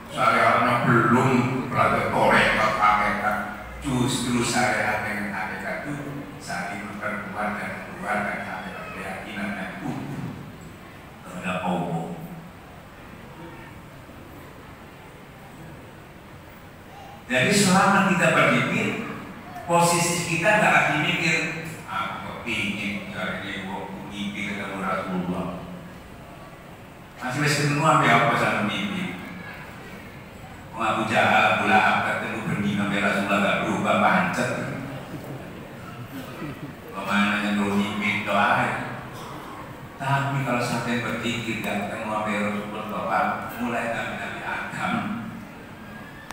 syariatnya belum belajar korekat hakikat. Justru syariat dengan hakikat itu saling berkeluar dan keluar dan hakikat keyakinan dan utuh terhadap Allah. Jadi selama kita berzikir, posisi kita tidak lagi mikir, aku ingin dari waktu mimpi ketemu Rasulullah. Masih ketemu apa sama mimpi? Abu Jahal, Abu Lahab ketemu benih sampai Rasulullah gak berubah pancet. Kemana yang mimpi doa? Tapi kalau sampai berzikir gak ketemu sampai Rasulullah, Bapak mulai Nabi Adam.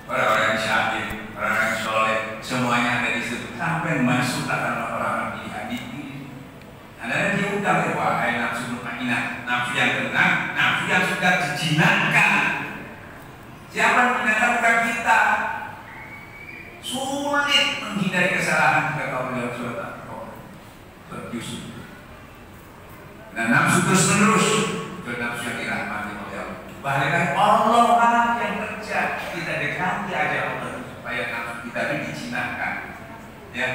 Orang-orang syahid, orang-orang soleh, semuanya ada di situ. Sampai masuk dalam orang-orang pilihan ini. Anda diundang wahai nafsu mutmainnah, nafsu yang tenang, nafsu yang sudah dijinakkan. Siapa yang menjinakkan kita? Sulit menghindari kesalahan kata Allah Subhanahu Yusuf. Dan nafsu terus-menerus ke nafsu yang dirahmati oleh Allah. Bahkan Allah lah yang kerja, kita dekati aja Allah supaya nafsu kita itu dijinakkan. Ya.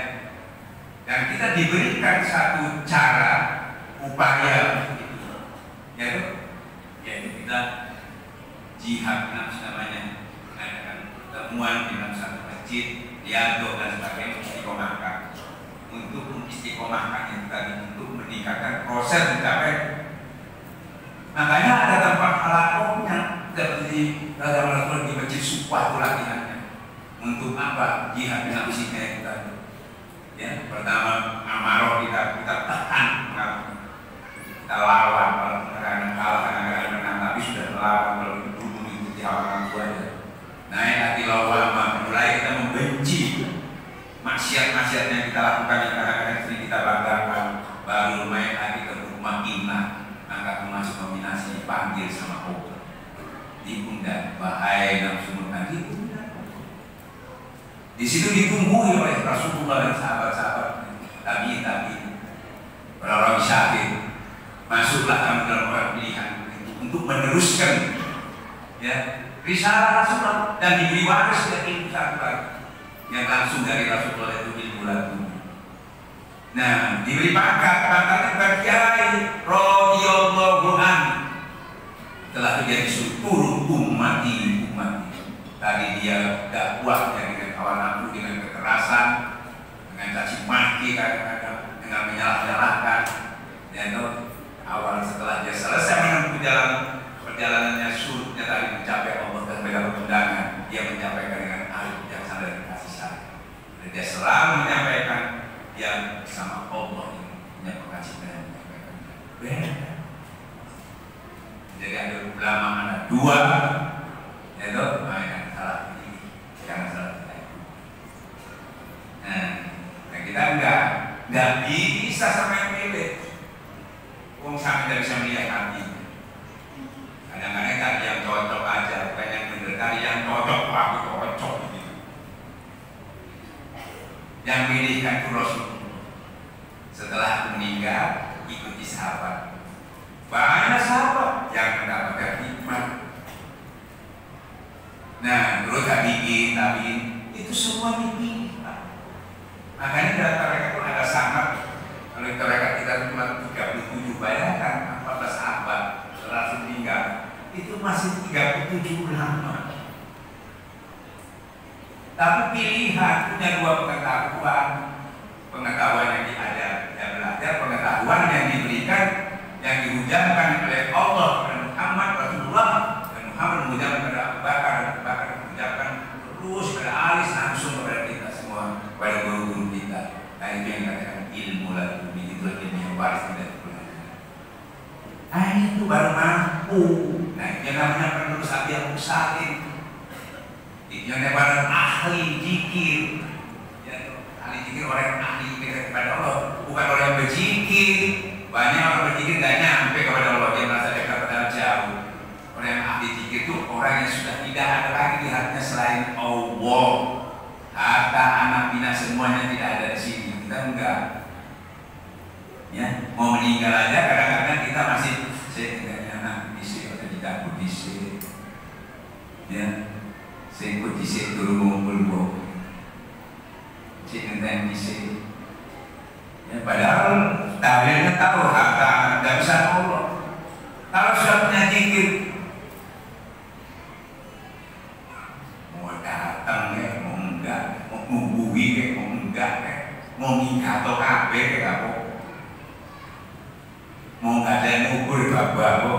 Dan kita diberikan satu cara upaya, yaitu kita jihad nafsu namanya, mengadakan pertemuan di dalam satu masjid, dialog dan sebagainya, istiqomahkan untuk mengistiqomahkan itu tadi, untuk meningkatkan proses mencapai. Makanya ada tempat halakohnya seperti dalam di masjid Sumpah itu latihannya. Untuk apa? Jihad nafsinya itu tadi. Ya, pertama amaroh kita tahan, kita lawan. Kalau kadang kalah, kadang menang, tapi sudah melawan. Kalau dulu mengikuti hawa nafsu aja. Naik hati lawama, mulai kita membenci maksiat-maksiat yang kita lakukan yang kadang-kadang sering kita banggakan. Baru main hati ke rumah inah, maka masuk nominasi dipanggil sama Allah. Diundang, bahaya nafsu tadi. Di situ ditunggui oleh Rasulullah dan sahabat-sahabat, tapi orang-orang syahid. Masuklah kamu dalam orang pilihan untuk meneruskan ya risalah Rasulullah dan diberi waris dari ilmu satu lagi yang langsung dari Rasulullah itu ilmu lagu. Nah, diberi pangkat bagi Kiai radhiyallahu anhu. Telah menjadi turun ummati. Tadi dia dakwah dengan kawan nafsu, dengan kekerasan, dengan caci maki kadang-kadang, dengan menyalah-nyalahkan. Dan itu awal setelah dia selesai menempuh perjalanannya surutnya tadi mencapai Allah dan mendapat undangan, dia menyampaikan dengan arif bijaksana dan kasih sayang. Dan dia selalu menyampaikan yang sama Allah yang punya pengajian yang menyampaikan. Beda. Jadi ada ulama ada dua, yaitu jangan salah kita. Nah kita enggak bisa sama yang pilih. Wong sama tidak bisa melihat hati. Kadang-kadang cari yang cocok aja, bukan yang benar. Cari yang cocok, aku cocok gitu. Yang pilihkan itu Rasulullah. Setelah meninggal, ikuti sahabat. Banyak sahabat yang mendapatkan hikmah. Nah, terus tabiin itu semua dipilih. Makanya dalam tarekat itu ada sangat. Kalau tarekat kita cuma 37, bayangkan 14 abad setelah meninggal itu masih 37 ulama. Tapi pilihan punya dua pengetahuan yang diajar, yang belajar, pengetahuan yang diberikan, yang diucapkan oleh Allah kepada Muhammad Rasulullah, dan Muhammad mengucapkan kepada Abu Bakar, dan Abu Bakar mengucapkan terus pada alis langsung kepada kita semua, kepada guru-guru kita. Nah itu yang dikatakan ilmu lalu, itu ilmu yang waris tidak dipelajari. Nah itu baru mampu. Nah yang namanya penerus hati yang musalim, itu yang namanya ahli zikir. Ahli zikir orang yang ahli zikir kepada Allah, bukan orang yang berzikir. Banyak orang berzikir tidak nyampe kepada Allah, dia merasa dekat padahal jauh. Orang yang ahli zikir itu orang yang sudah tidak ada lagi di hatinya selain Allah. Harta, anak, bina semuanya tidak ada di sini. Kita enggak. Ya, mau meninggal aja kadang-kadang kita masih saya anak bisa atau tidak bisa. Ya, saya ikut bisa dulu ngumpul saya ngenteng bisa. Ya, padahal tabiatnya tahu harta tidak bisa Allah. Kalau sudah punya zikir, mau datang ya, mau enggak, mau ngubuhi ya, mau enggak ya, mau minggato kabeh ya apa, mau nggak ada yang ngukur babo.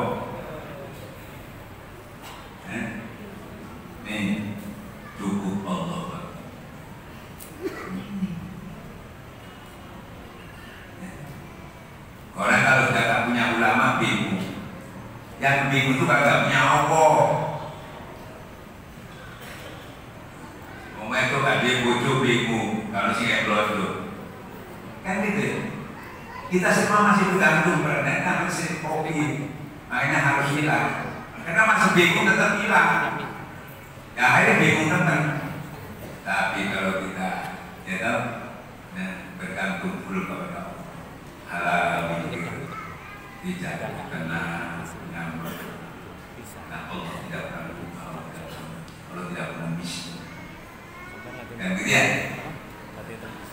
Nih cukup Allah. Orang kalau sudah tak punya ulama bingung. Yang bingung itu kalau tak punya Allah. Itu gak dia bodoh bingung kalau si ngeblot itu. Kan gitu ya. Kita semua masih bergantung pada masih kopi. Makanya harus hilang. Karena masih bingung tetap hilang. Ya akhirnya bingung tetap. Tapi kalau kita ya tahu, bergantung full kepada Allah. Halal tidak kena nyambut. Nah Allah tidak pernah lupa, Allah tidak pernah miskin. Dan gitu ya.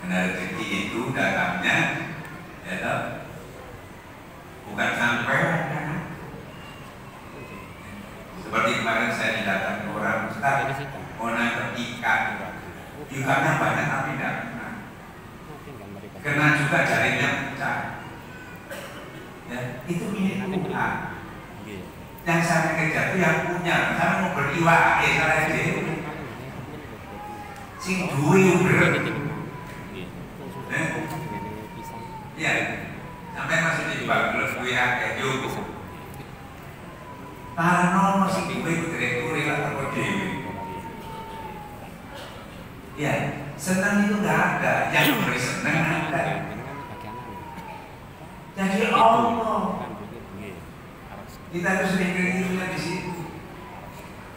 Karena rezeki itu datangnya ya toh, bukan sampai seperti kemarin saya didatangi orang Ustaz mau nangkep ikan, ikannya banyak tapi tidak kena juga jaringnya pecah. Ya, itu milik Tuhan. Yang saya kejar itu yang punya. Saya mau beriwa, saya itu sing duwe bener. Ya, sampai maksudnya juga kalau duwe akeh yo. Paranormal sing duwe itu direktur lah kok dhewe. Ya, senang itu nggak ada, yang beri senang ada. Jadi Allah, kita harus sering kelirunya di situ.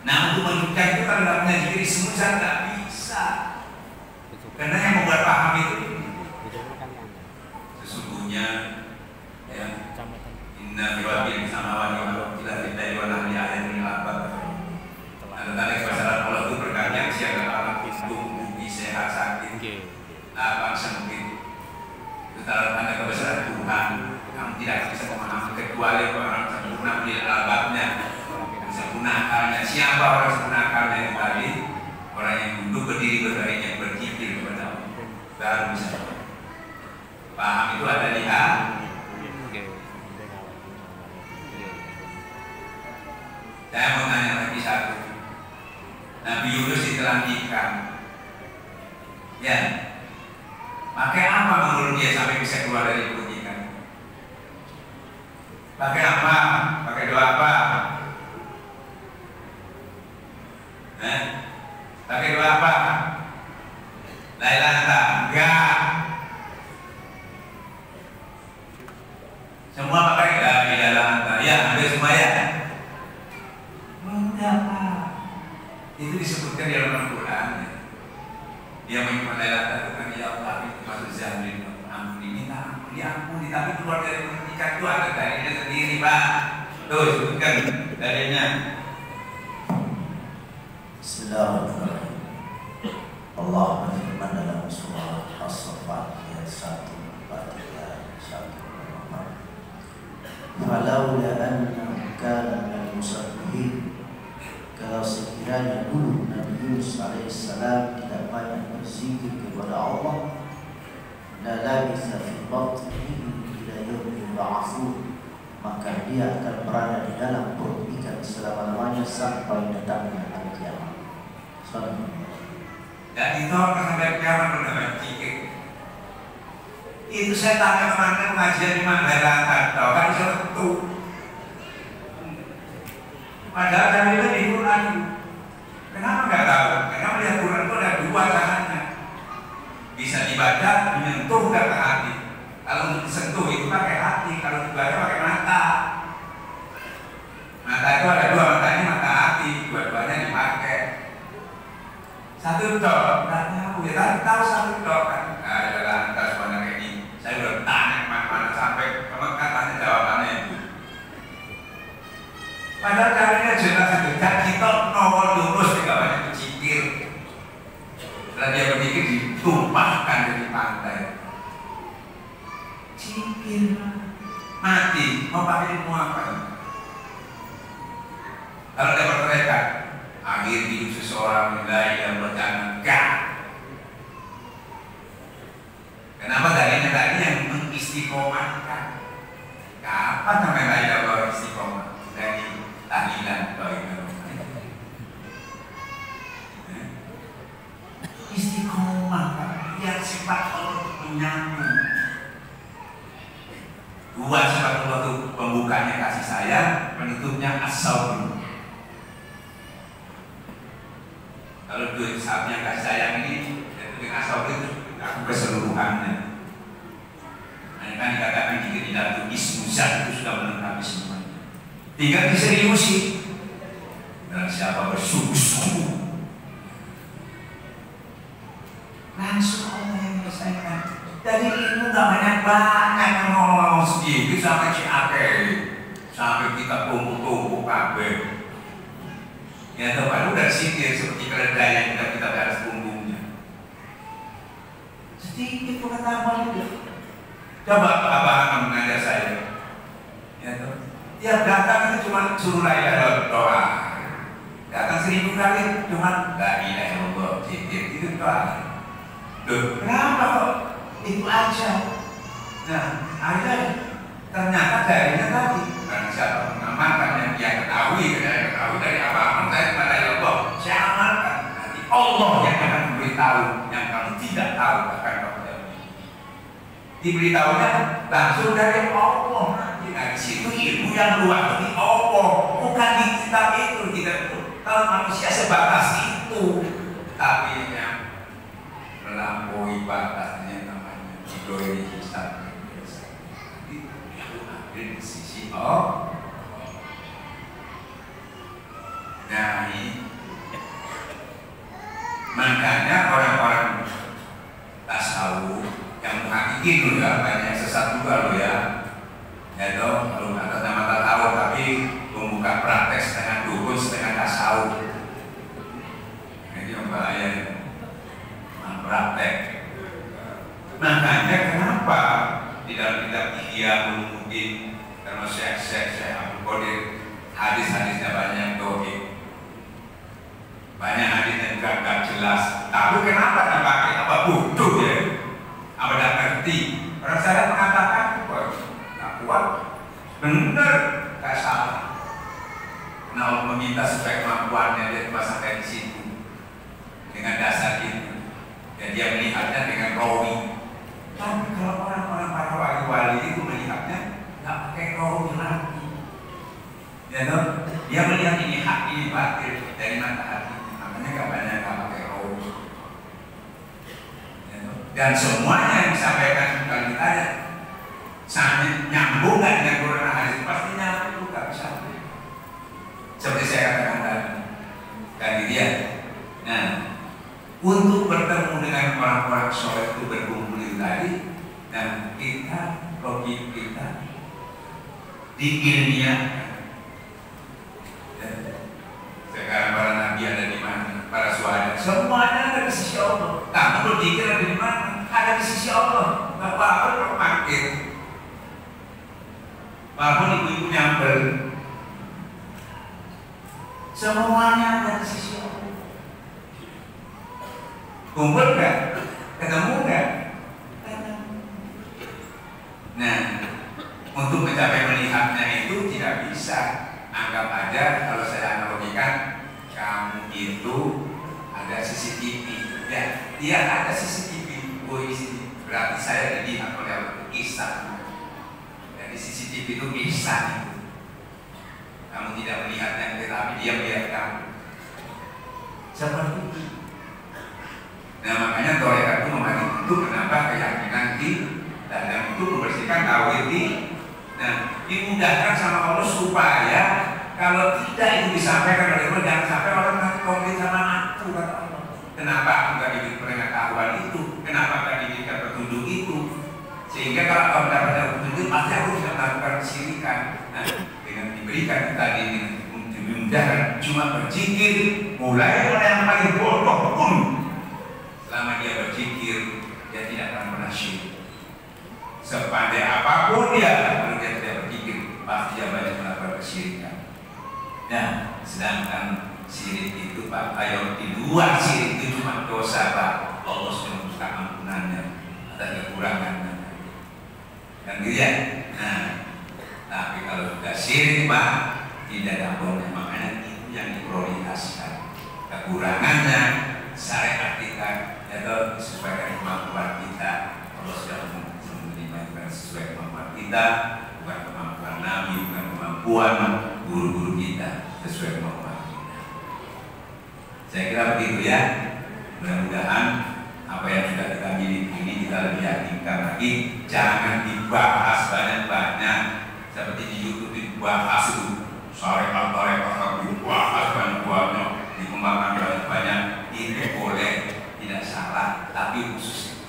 Nah untuk menunjukkan itu kalau nggak punya diri semua nggak bisa. Karena yang membuat paham itu sesungguhnya ya inna biwabil samawati wal ardi la billahi wa la ayatin al-abad. Ada tadi masalah Allah itu berkata siapa alam tubuh sehat sakit lapang sempit. Itu tanda kebesaran Tuhan. Kamu tidak bisa memahami kecuali orang sempurna di alatnya, sempurna akalnya. Siapa orang sempurna akalnya yang tadi? Orang yang duduk berdiri berdarinya berzikir kepada Allah baru bisa paham. Itu ada di hati. Saya mau tanya lagi satu. Nabi Yunus ditelan ikan, ya, pakai apa menurut dia sampai bisa keluar dari perut ikan? Pakai apa? Pakai doa apa? Pakai doa apa? La ilaha illallah? Enggak. Semua pakai la ilaha illallah. Ya, hampir semua ya. Enggak, Pak. Itu disebutkan di dalam Al-Quran. Dia menyebut la ilaha illallah, ya Allah, itu masuk zahir. Ampuni, minta ampuni, ampuni. Tapi keluar dari ikan itu ada darinya sendiri, Pak. Tuh, sebutkan darinya. Bismillahirrahmanirrahim. Allah berfirman dalam surah As-Saffat ayat 143. Falaula annahu kana minal musabbihin, kalau sekiranya dulu Nabi Yunus alaihissalam tidak banyak berzikir kepada Allah, la labitha fi batnihi ila yaumi yub'atsun, maka dia akan berada di dalam perut ikan selama-lamanya sampai datangnya hari kiamat. Dan itu sampai kiamat udah berpikir. Itu saya tanya kemana pengajian di Mandala tahu kan satu. Padahal kami itu di Quran. Kenapa nggak tahu? Karena melihat Quran itu ada dua caranya. Bisa dibaca menyentuh kata hati. Kalau untuk disentuh itu pakai hati, kalau dibaca pakai mata. Mata itu ada dua, matanya mata hati, dua-duanya dipakai. Satu dok, nggak tahu ya, tapi tahu satu dok kan. Nah, adalah lantas banyak ini. Saya udah tanya kemana-mana sampai katanya jawabannya itu. Padahal caranya jelas itu. Dan kita nongol lurus tidak banyak berpikir. Setelah dia berpikir ditumpahkan dari pantai. Cikir mati, mau pakai ilmu apa? Kalau dapat mereka, akhir hidup seseorang mulai dan berjalan gak. Kenapa dalilnya tadi yang mengistiqomahkan? Kapan namanya lain Allah istiqomah? Dari tahlilan istiqomah, biar sifat Allah menyambung. Dua sifat Allah itu pembukanya kasih sayang, penutupnya as-sabr. Kalau dua saatnya kasih sayang ini, dengan as-sabr itu aku keseluruhannya. Nah, kan dikatakan jika tidak itu ismuzat itu sudah melengkapi semuanya. Tinggal diseriusi. Dan siapa bersungguh-sungguh, langsung Allah yang menyelesaikan. Jadi ilmu nggak banyak yang ngomong sedikit sampai ciake, sampai kita tumpuk-tumpuk kabeh. Ya depan udah sikir seperti keledai yang kita garis punggungnya. sedikit pengetahuan itu. Coba abang mengajar saya, ya tuh. Tiap datang itu cuma suruh la ilaha doa. Datang 1000 kali cuma la ilaha illallah, itu doa. Loh, kenapa kok itu aja? Nah, ada ternyata darinya tadi. Karena siapa mengamalkan yang ketahui dari apa-apa saya kepada Allah, saya amalkan. Nanti Allah yang akan memberitahu yang kamu tidak tahu akan kamu tahu. Diberitahunya langsung dari Allah. Nah, di situ ilmu yang luar di Allah, bukan di kitab itu. Tidak, kalau manusia sebatas itu, tapi yang melampaui batasnya namanya doi hisab. Di sisi Allah. Nah, ini makanya orang-orang tasawuf yang menghakiki dulu ya, banyak sesat juga loh ya. Ya dong, kalau atas nama tasawuf tapi membuka praktek setengah dukun setengah tasawuf. Ini yang bahaya, praktek. Makanya kenapa di dalam kitab Ihya Ulumuddin termasuk Syekh Abdul Qadir hadis-hadisnya banyak dohik, banyak hadis yang gak jelas. Tapi kenapa dipakai? Apa bodoh ya? Apa tidak ngerti? Orang saya mengatakan tak kuat, benar, tak salah. Nah, Allah meminta supaya kemampuannya dia cuma sampai di situ dengan dasar itu. Dan dia melihatnya dengan rawi. Tapi kalau orang-orang para wali-wali itu melihatnya nggak pakai rawi lagi. Ya dong, dia melihat ini hak ini batil dari mata hati. Makanya nggak banyak nggak pakai rawi. Ya dong. Dan semuanya yang disampaikan kalau ditanya, sampai nyambung nggak dengan Quran hadis pasti nyambung, nggak bisa. Seperti saya katakan tadi dia. Nah, untuk bertemu dengan orang-orang soleh itu berkumpul tadi, dan kita logik kita diilmiahkan. Sekarang para nabi ada di mana? Para syuhada semuanya ada di sisi Allah. Kamu berpikir ada di mana? Ada di sisi Allah. Nggak apa-apa kalau makin. Walaupun ibu-ibu nyambel, semuanya ada di sisi Allah. Kumpul nggak? Ketemu nggak? Nah, untuk mencapai melihatnya itu tidak bisa. Anggap aja kalau saya analogikan, kamu itu ada CCTV. Ya, dia ada CCTV. Oh, ini berarti saya dilihat oleh kisah. Jadi CCTV itu kisah itu. Kamu tidak melihatnya, tetapi dia melihat kamu. Seperti itu. Nah, makanya tarekat itu membagi bentuk kenapa keyakinan di dalam itu membersihkan tauhid di. Nah, dimudahkan sama Allah supaya kalau tidak itu disampaikan oleh Allah, jangan sampai orang nanti komplain sama aku, kata Allah. Kenapa aku nggak diberi pengetahuan itu? Kenapa nggak diberikan petunjuk itu? Sehingga kalau aku mendapatkan petunjuk, pasti aku bisa melakukan kesirikan. Nah, dengan diberikan tadi dimudahkan, cuma berzikir, mulai oleh yang paling bodoh pun. Selama dia berzikir, dia tidak akan pernah syirik. Sepandai apapun dia, kalau dia tidak berzikir, pasti dia banyak melakukan kesyirikan. Nah, sedangkan syirik itu Pak, ayo di luar syirik itu cuma dosa Pak. Allah sudah membuka ampunannya atas kekurangannya. Kan gitu ya? Nah, tapi kalau sudah syirik Pak, tidak ada boleh. Makanya itu yang diprioritaskan. Kekurangannya syariat kita atau sesuai kemampuan kita. Allah sudah menerima sesuai kemampuan kita, bukan kemampuan Nabi, bukan kemampuan guru-guru kita, sesuai kemampuan kita. Saya kira begitu ya. Mudah-mudahan apa yang sudah kita miliki ini kita lebih yakinkan lagi. Jangan dibahas banyak-banyak seperti di YouTube dibahas itu syariat dibahas banyak-banyak, dikembangkan banyak-banyak. Itu boleh, tidak salah, tapi khusus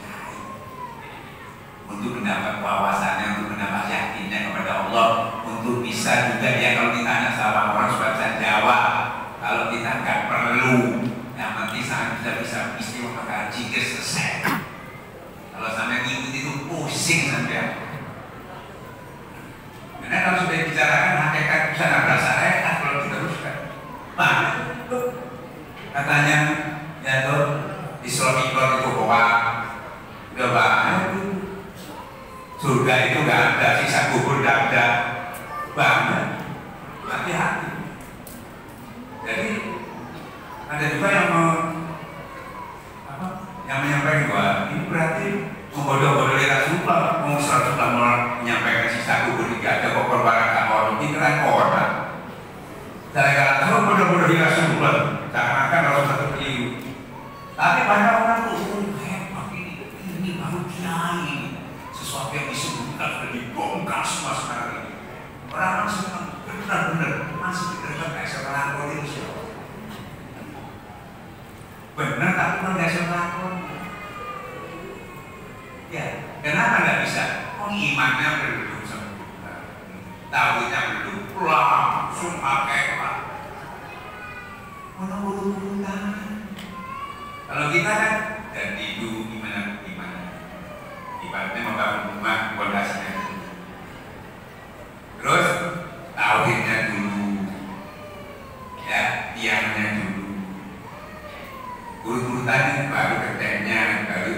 untuk mendapat wawasannya, untuk mendapat yakinnya kepada Allah, untuk bisa juga ya kalau ditanya sama orang supaya bisa jawab. Kalau kita nggak perlu, yang penting sangat bisa istimewa haji selesai. Kalau pusing sampai. Karena kalau sudah dibicarakan hakikat bisa nggak berasa kalau diteruskan. Nah, katanya ya tuh Isra Mi'raj itu hoax, udah banget. Surga itu nggak ada, siksa kubur nggak ada, banget. Hati-hati. Jadi ada juga yang menyampaikan bahwa ini berarti membodoh-bodohi Rasulullah. Rasulullah menyampaikan siksa kubur tidak ada, kok korban tak orang ini kan korban. Gara-gara tahu bodoh-bodohi Rasulullah, seakan-akan Rasulullah itu keliru. Tapi banyak orang tuh hebat ini baru kiai, sesuatu yang disebutkan sudah dibongkar semua sekarang ini. Orang-orang senang benar-benar masih diterima kayak seorang polisi. Benar tapi nggak selakon. Ya, kenapa nggak bisa? Oh, imannya belum sempurna, tauhidnya belum, langsung pakai apa? Orang urut-urutan. Kalau kita kan dari itu gimana? Ibaratnya membangun rumah, fondasinya. Terus tauhidnya dulu, ya, tiangnya dulu. Urut-urutannya baru ketenya, baru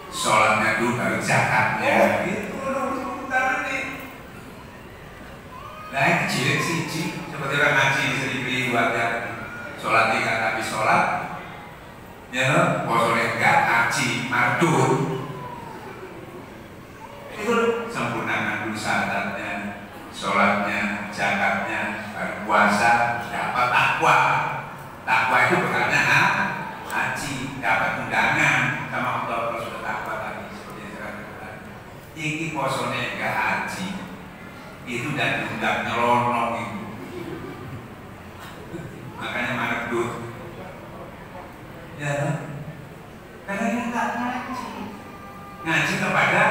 sholatnya dulu, baru zakatnya. Itu urut-urutan ini. Nah ini jilid siji, seperti orang ngaji sendiri buatnya sholat tiga tapi sholat, ya poso enggak, ngaji mardul. Itu sempurnakan dulu syaratnya, sholatnya, zakatnya, baru puasa, dapat takwa. Takwa itu bukannya haji, dapat undangan sama Allah kalau sudah takwa tadi seperti yang saya katakan. Iki posone enggak haji, itu dan diundang nyelonong itu. Makanya mardut. Ya, karena ini enggak ngaji. Ngaji kepada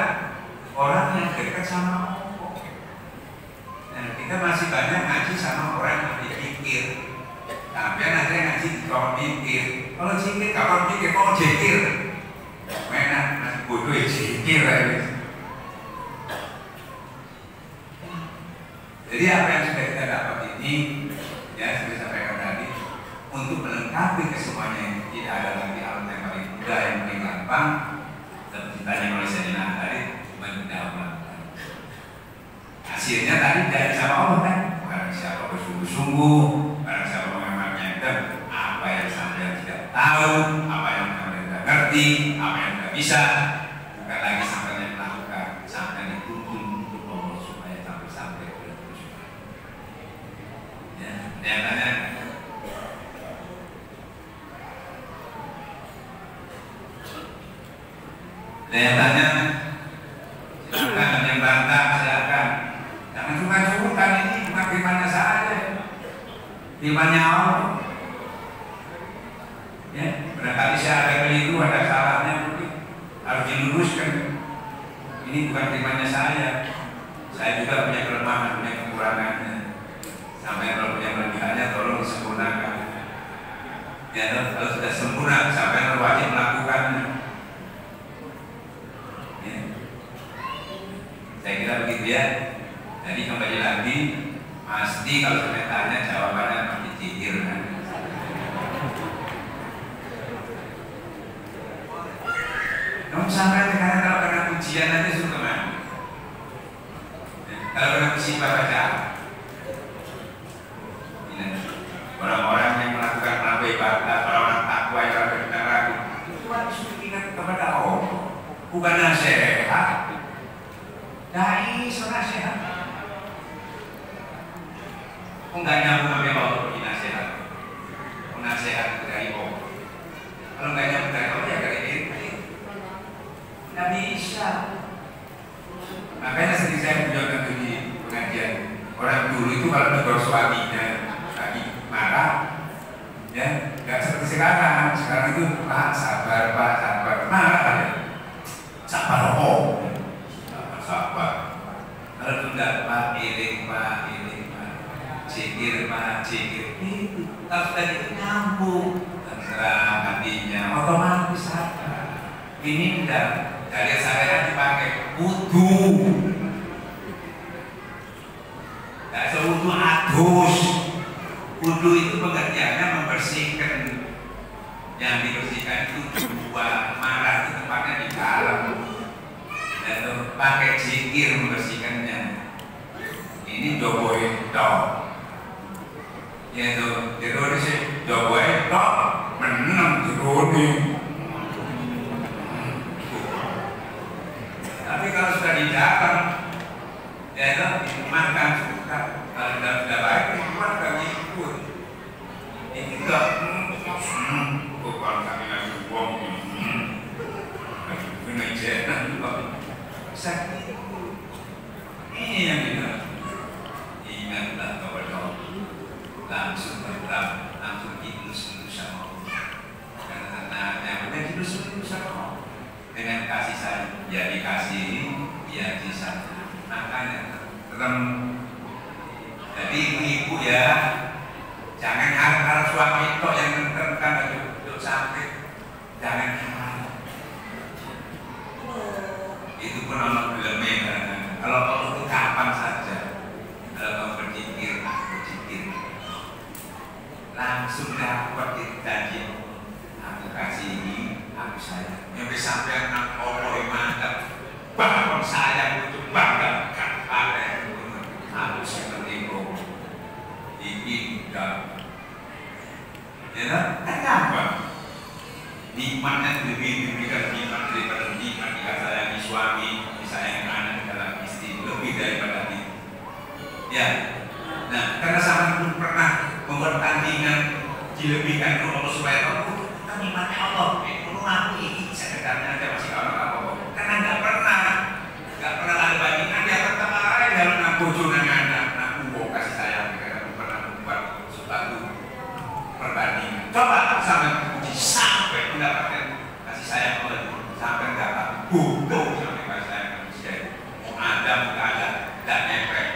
orang yang dekat sama Allah. Nah, kita masih banyak ngaji sama orang yang dipikir. Tapi nanti ngaji kalau mikir, kalau zikir kalau mikir kok zikir, mana masih bodoh ya zikir aja. Jadi apa yang sudah kita dapat ini, ya sudah sampaikan tadi, untuk melengkapi kesemuanya tidak ada lagi alat yang paling mudah, yang paling gampang. Ditanya oleh Sayyidina tadi, mendapatkan. Hasilnya tadi dari sama Allah kan, barang siapa bersungguh-sungguh, barang siapa apa yang sampai tidak tahu, apa yang sampai tidak ngerti, apa yang tidak bisa, bukan lagi sampai yang melakukan, sampai dituntun untuk Allah supaya sampai ke tujuan. Ya, yang tanya. Yang tanya, silakan yang bantah silakan. Jangan suka-suka ini bukan firman-Nya saja, firman-Nya Allah. Ya, barangkali saya ada keliru, ada salahnya mungkin harus diluruskan. Ini bukan firman-Nya saya. Saya juga punya kelemahan, punya kekurangannya. Sampai kalau punya kelebihannya tolong disempurnakan. Ya, kalau sudah sempurna, sampai wajib melakukannya. Ya. Saya kira begitu ya. Jadi kembali lagi, pasti kalau saya tanya jawabannya pasti zikir kan. Kamu sampai sekarang kalau kena ujian nanti suruh kemana? Kalau kena musibah baca orang-orang yang melakukan melampaui ibadah, orang-orang takwa yang ada di neraka, itu harus ingat kepada Allah, bukan nasihat. Dai nasihat. Enggak nyambung sama Allah pergi nasihat. Nasihat itu dari Allah. Kalau enggak nyambung dari Allah ya dari diri. Nggak bisa. Makanya sering saya menjawab di pengajian, orang dulu itu kalau tegur suaminya lagi marah, ya nggak seperti sekarang. Sekarang itu Pak sabar, Pak sabar, marah ya. Sabar sabar. Kalau tidak Pak iling Pak, zikir Pak, zikir itu. Kalau sudah itu nyambung, terserah hatinya, otomatis sabar. Ini enggak. Dari saya dipakai pakai zikir membersihkannya. Ini joboe tok. Ya tuh, jero sih joboe tok menang jero nih. Tapi kalau sudah di dalam, ya itu makan suka. Kalau sudah baik, makan ikut. Ini enggak, bukan kami lagi uang. Ini jenak, sakit. Ini yang kita ingatlah kepada Allah. Langsung tetap, langsung ikhlas sama Allah. Karena yang udah ikhlas sama Allah. Dengan kasih sayang, ya dikasih, ya disayang. Makanya ketemu. Jadi ibu ya, jangan harap-harap suami kok yang menentukan untuk sakit, jangan harap. Itu pun Allah belum mengenai. Kalau kamu itu kapan saja, kalau kamu berpikir, langsung dapat janji. Aku kasih ini, aku sayang. Yang sampai anak Allah yang mantap, bahkan saya butuh bangga pada aku seperti itu. Ini enggak. Ya, kenapa? Nikmatnya lebih diberikan nikmat daripada nikmat disayangi suami, disayangi anak dalam istri lebih daripada itu. Ya, nah karena sama belum pernah membuat tandingan dilebihkan Allah supaya kamu nikmatnya Allah. Aku ini sekedarnya aja masih apa-apa. Karena nggak pernah ada bandingan ya pertama kali dalam aku anak aku kasih sayang karena aku pernah membuat suatu perbandingan. Coba sampai mendapatkan kasih sayang oleh sampai dapat butuh sampai kasih sayang manusia. Ada nggak ada dan efek.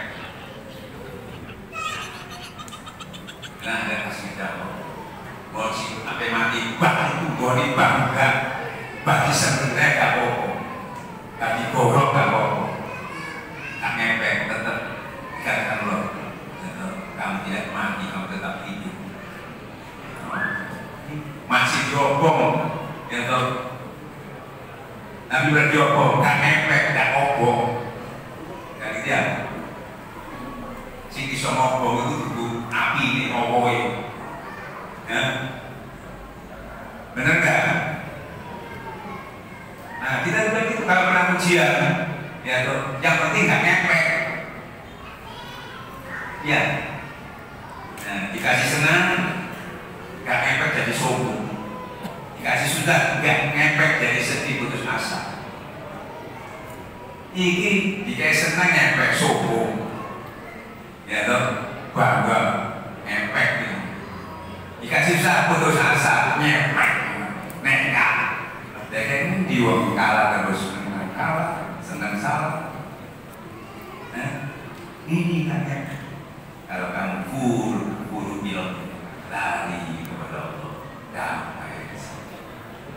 Nah ada kasih jawab. Bos apa mati bah itu boni bangga bagi sebenarnya gak apa-apa bagi borok gak apa-apa tak ngepek tetap dikatakan loh kamu tidak mati kamu tetap hidup masih diobong ya toh tapi berdiobong gak ngepek gak obong gak gitu ya si bisa ngobong itu butuh api ini obongnya ya, benar nggak? Nah kita juga gitu kalau pernah ujian, ya tuh, yang penting nggak ngepek, ya. Nah dikasih senang, nggak ngepek jadi sombong, dikasih susah, nggak ngepek jadi sedih putus asa. Ini dikasih senang ngepek sombong, ya tuh, bangga ngepek gitu. Dikasih susah putus asa nyepek nekat dengan diwong kalah terus kalah senang salah. Nah ini kan kalau kamu buru bilang lari kepada Allah damai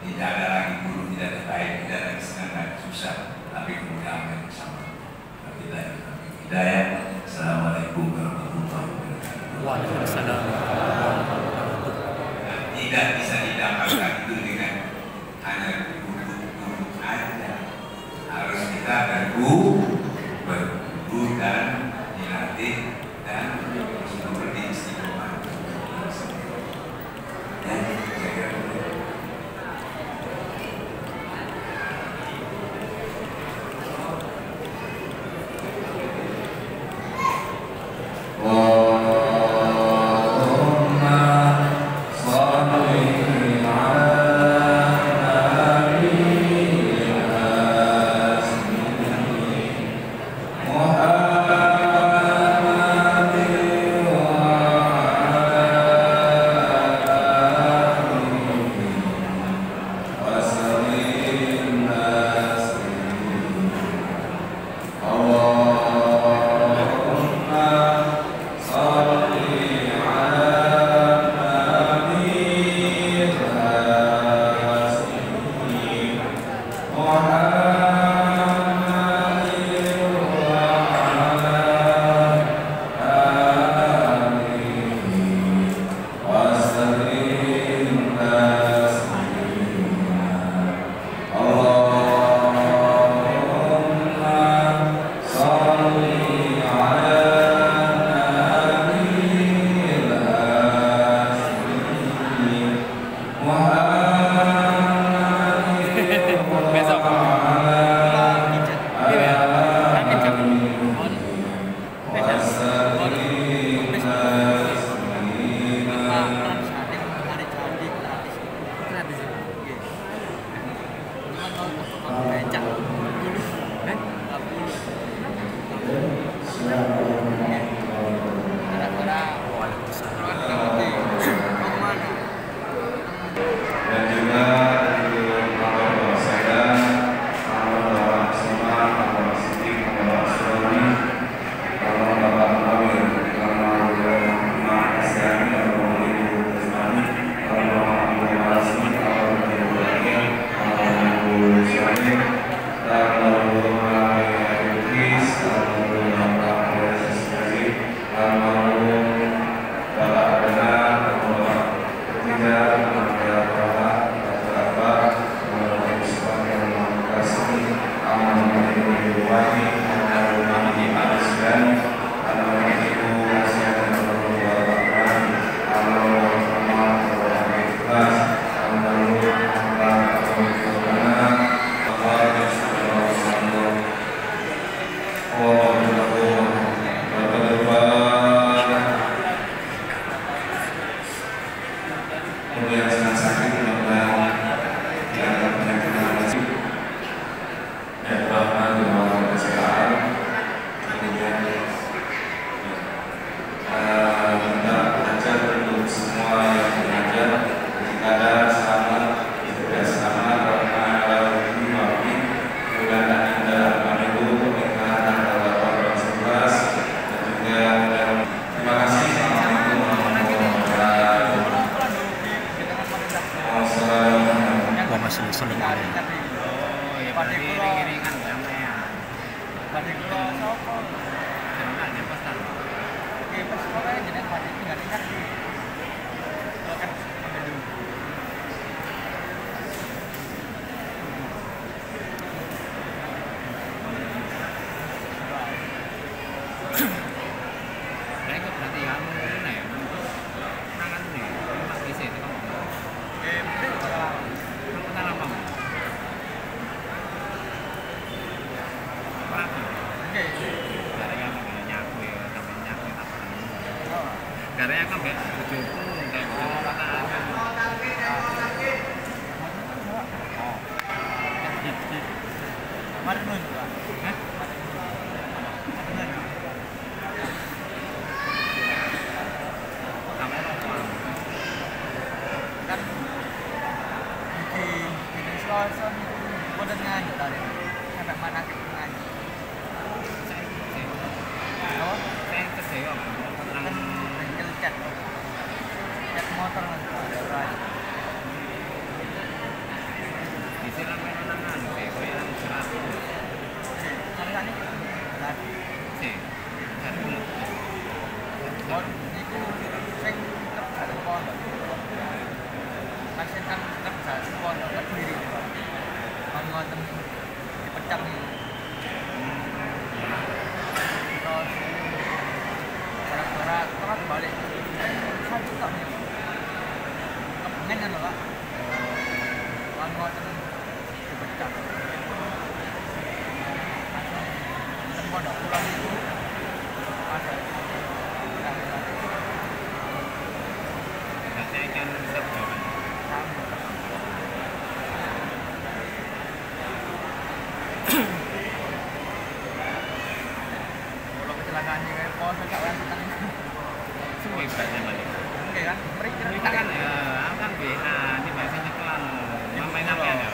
tidak ada lagi buru tidak ada baik tidak ada senang dan susah tapi kemudian bersama kita hidayah. Assalamualaikum warahmatullahi wabarakatuh. Waalaikumsalam. Tidak bisa didapatkan itu dengan hanya duduk aja. Harus kita berguru dan dilatih dan seperti istiqomah. Ya, saya kira Kemudian senang sakit mudah-mudahan diangkat penyakit dan rahmat dan Allah kesehatan. Kemudian kita belajar untuk semua yang belajar jika ada selamat, tidak selamat, kalau ini wajib kemudian ada kami untuk pernikahan antara orang 11 dan juga terima kasih. Assalamualaikum warahmatullahi wabarakatuh. Gua masih seneng aja. Oh, ya berarti ring-ringan sampean. Berarti kula sapa? Jenenge pesan. Oke, pas kowe jeneng berarti tinggal ingat di. Kalau kan dulu. Nek berarti kamu ngene ya. Tangan nih, Mas bisa itu kamu. Oke, betul kalau kenal apa? Oke. Karena nyaku ya, sampai nyaku apa? Karena kan be bojoku kayak bojoku kata apa? Oh. Mari nun, Pak. Hah? Sampai apa? Kan di Selatan boten nganyi tadi. Sampai mana ke nganyi. Oh, saya kerja apa? Kan bengkel cat. Cat motor kan. Di sini menangan kowe yang berat. Cari-cari. Tadi. Sih. Cari dulu. Oh, itu sing ada pondok. Masih kan kerja pondok berdiri. Ngoten dipecah nih. Terus gara-gara telat balik. Satu tak nih. Kepengen kan Pak. Ngoten dipecah. Dan pondok pulang itu ada. Saya kan bisa jawaban. Kalau kecelakaan kayak pos enggak wanita ini. Suwe berarti balik. Oke kan? Mereka kan ya, aku kan BA, ini biasanya kelan. Main apa ya?